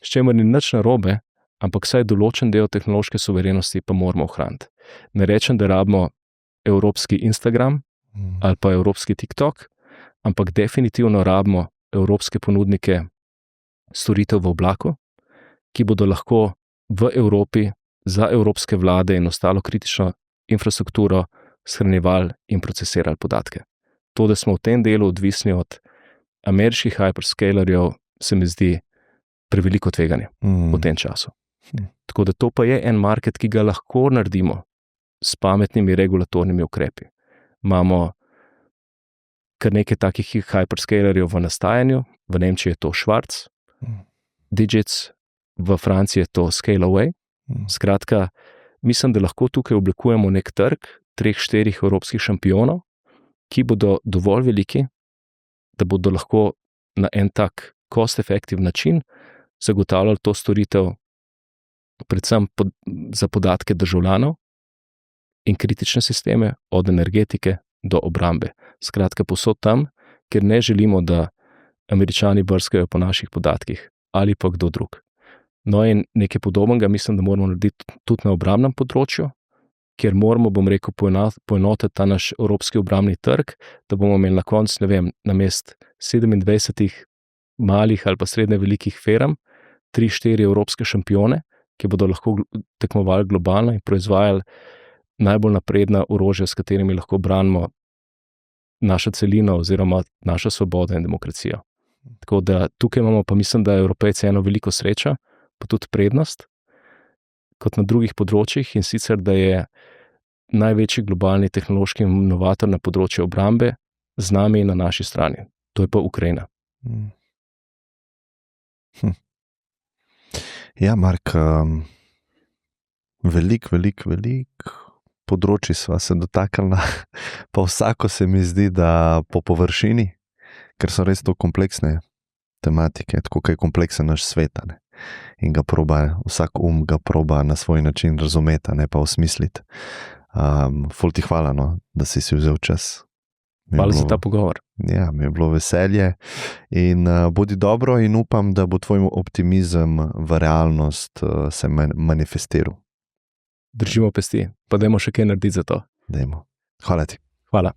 S čemer ni nič narobe, ampak vsaj določen del tehnološke suverenosti pa moramo ohraniti. Ne rečem, da rabimo evropski Instagram ali pa evropski TikTok, ampak definitivno rabimo evropske ponudnike storitev v oblaku, ki bodo lahko v Evropi za evropske vlade in ostalo kritično infrastrukturo shranjevali in procesirali podatke. To, da smo v tem delu odvisni od ameriških hyperscalerjev, se mi zdi preveliko tveganje v tem času. Tako da to pa je en market, ki ga lahko naredimo s pametnimi regulatornimi ukrepi. Imamo kar nekaj takih hyperscalerjev v nastajanju, v Nemčiji je to Schwarz, Digits, v Franciji je to Scaleway. Skratka, mislim, da lahko tukaj oblikujemo nek trg 3-4 evropskih šampionov, ki bodo dovolj veliki, da bodo lahko na en tak cost-effective način zagotavljali to storitev predvsem za podatke državljanov in kritične sisteme od energetike do obrambe. Skratka, povsod tam, ker ne želimo, da Američani brskajo po naših podatkih ali pa kdo drug. No in nekaj podobnega mislim, da moramo narediti tudi na obrambnem področju, kjer moramo, bom rekel, poenotiti ta naš evropski obrambni trg, da bomo imeli na koncu, ne vem, namesto 27 malih ali pa srednje velikih firm, 3-4 evropske šampione, ki bodo lahko tekmovali globalno in proizvajali najbolj napredna orožja, s katerimi lahko branimo našo celino oziroma našo svobodo in demokracijo. Tako da tukaj imamo pa mislim, da Evropejci eno veliko srečo, pa tudi prednost, kot na drugih področjih, in sicer, da je največji globalni tehnološki inovator na področju obrambe z nami in na naši strani. To je pa Ukrajina. Ja, Mark, veliko področji sva se dotaknila, pa vsako se mi zdi, da po površini, ker so res to kompleksne tematike, tako kaj je kompleksen naš svet, ne? In ga proba, vsak ga proba na svoj način razumeti, ne pa osmisliti. Ful ti hvala, no, da si vzel čas. Hvala za ta pogovor. Ja, mi je bilo veselje in bodi dobro in upam, da bo tvoj optimizem v realnost se manifestiral. Držimo pesti, pa dajmo še kaj narediti za to. Dajmo. Hvala ti. Hvala.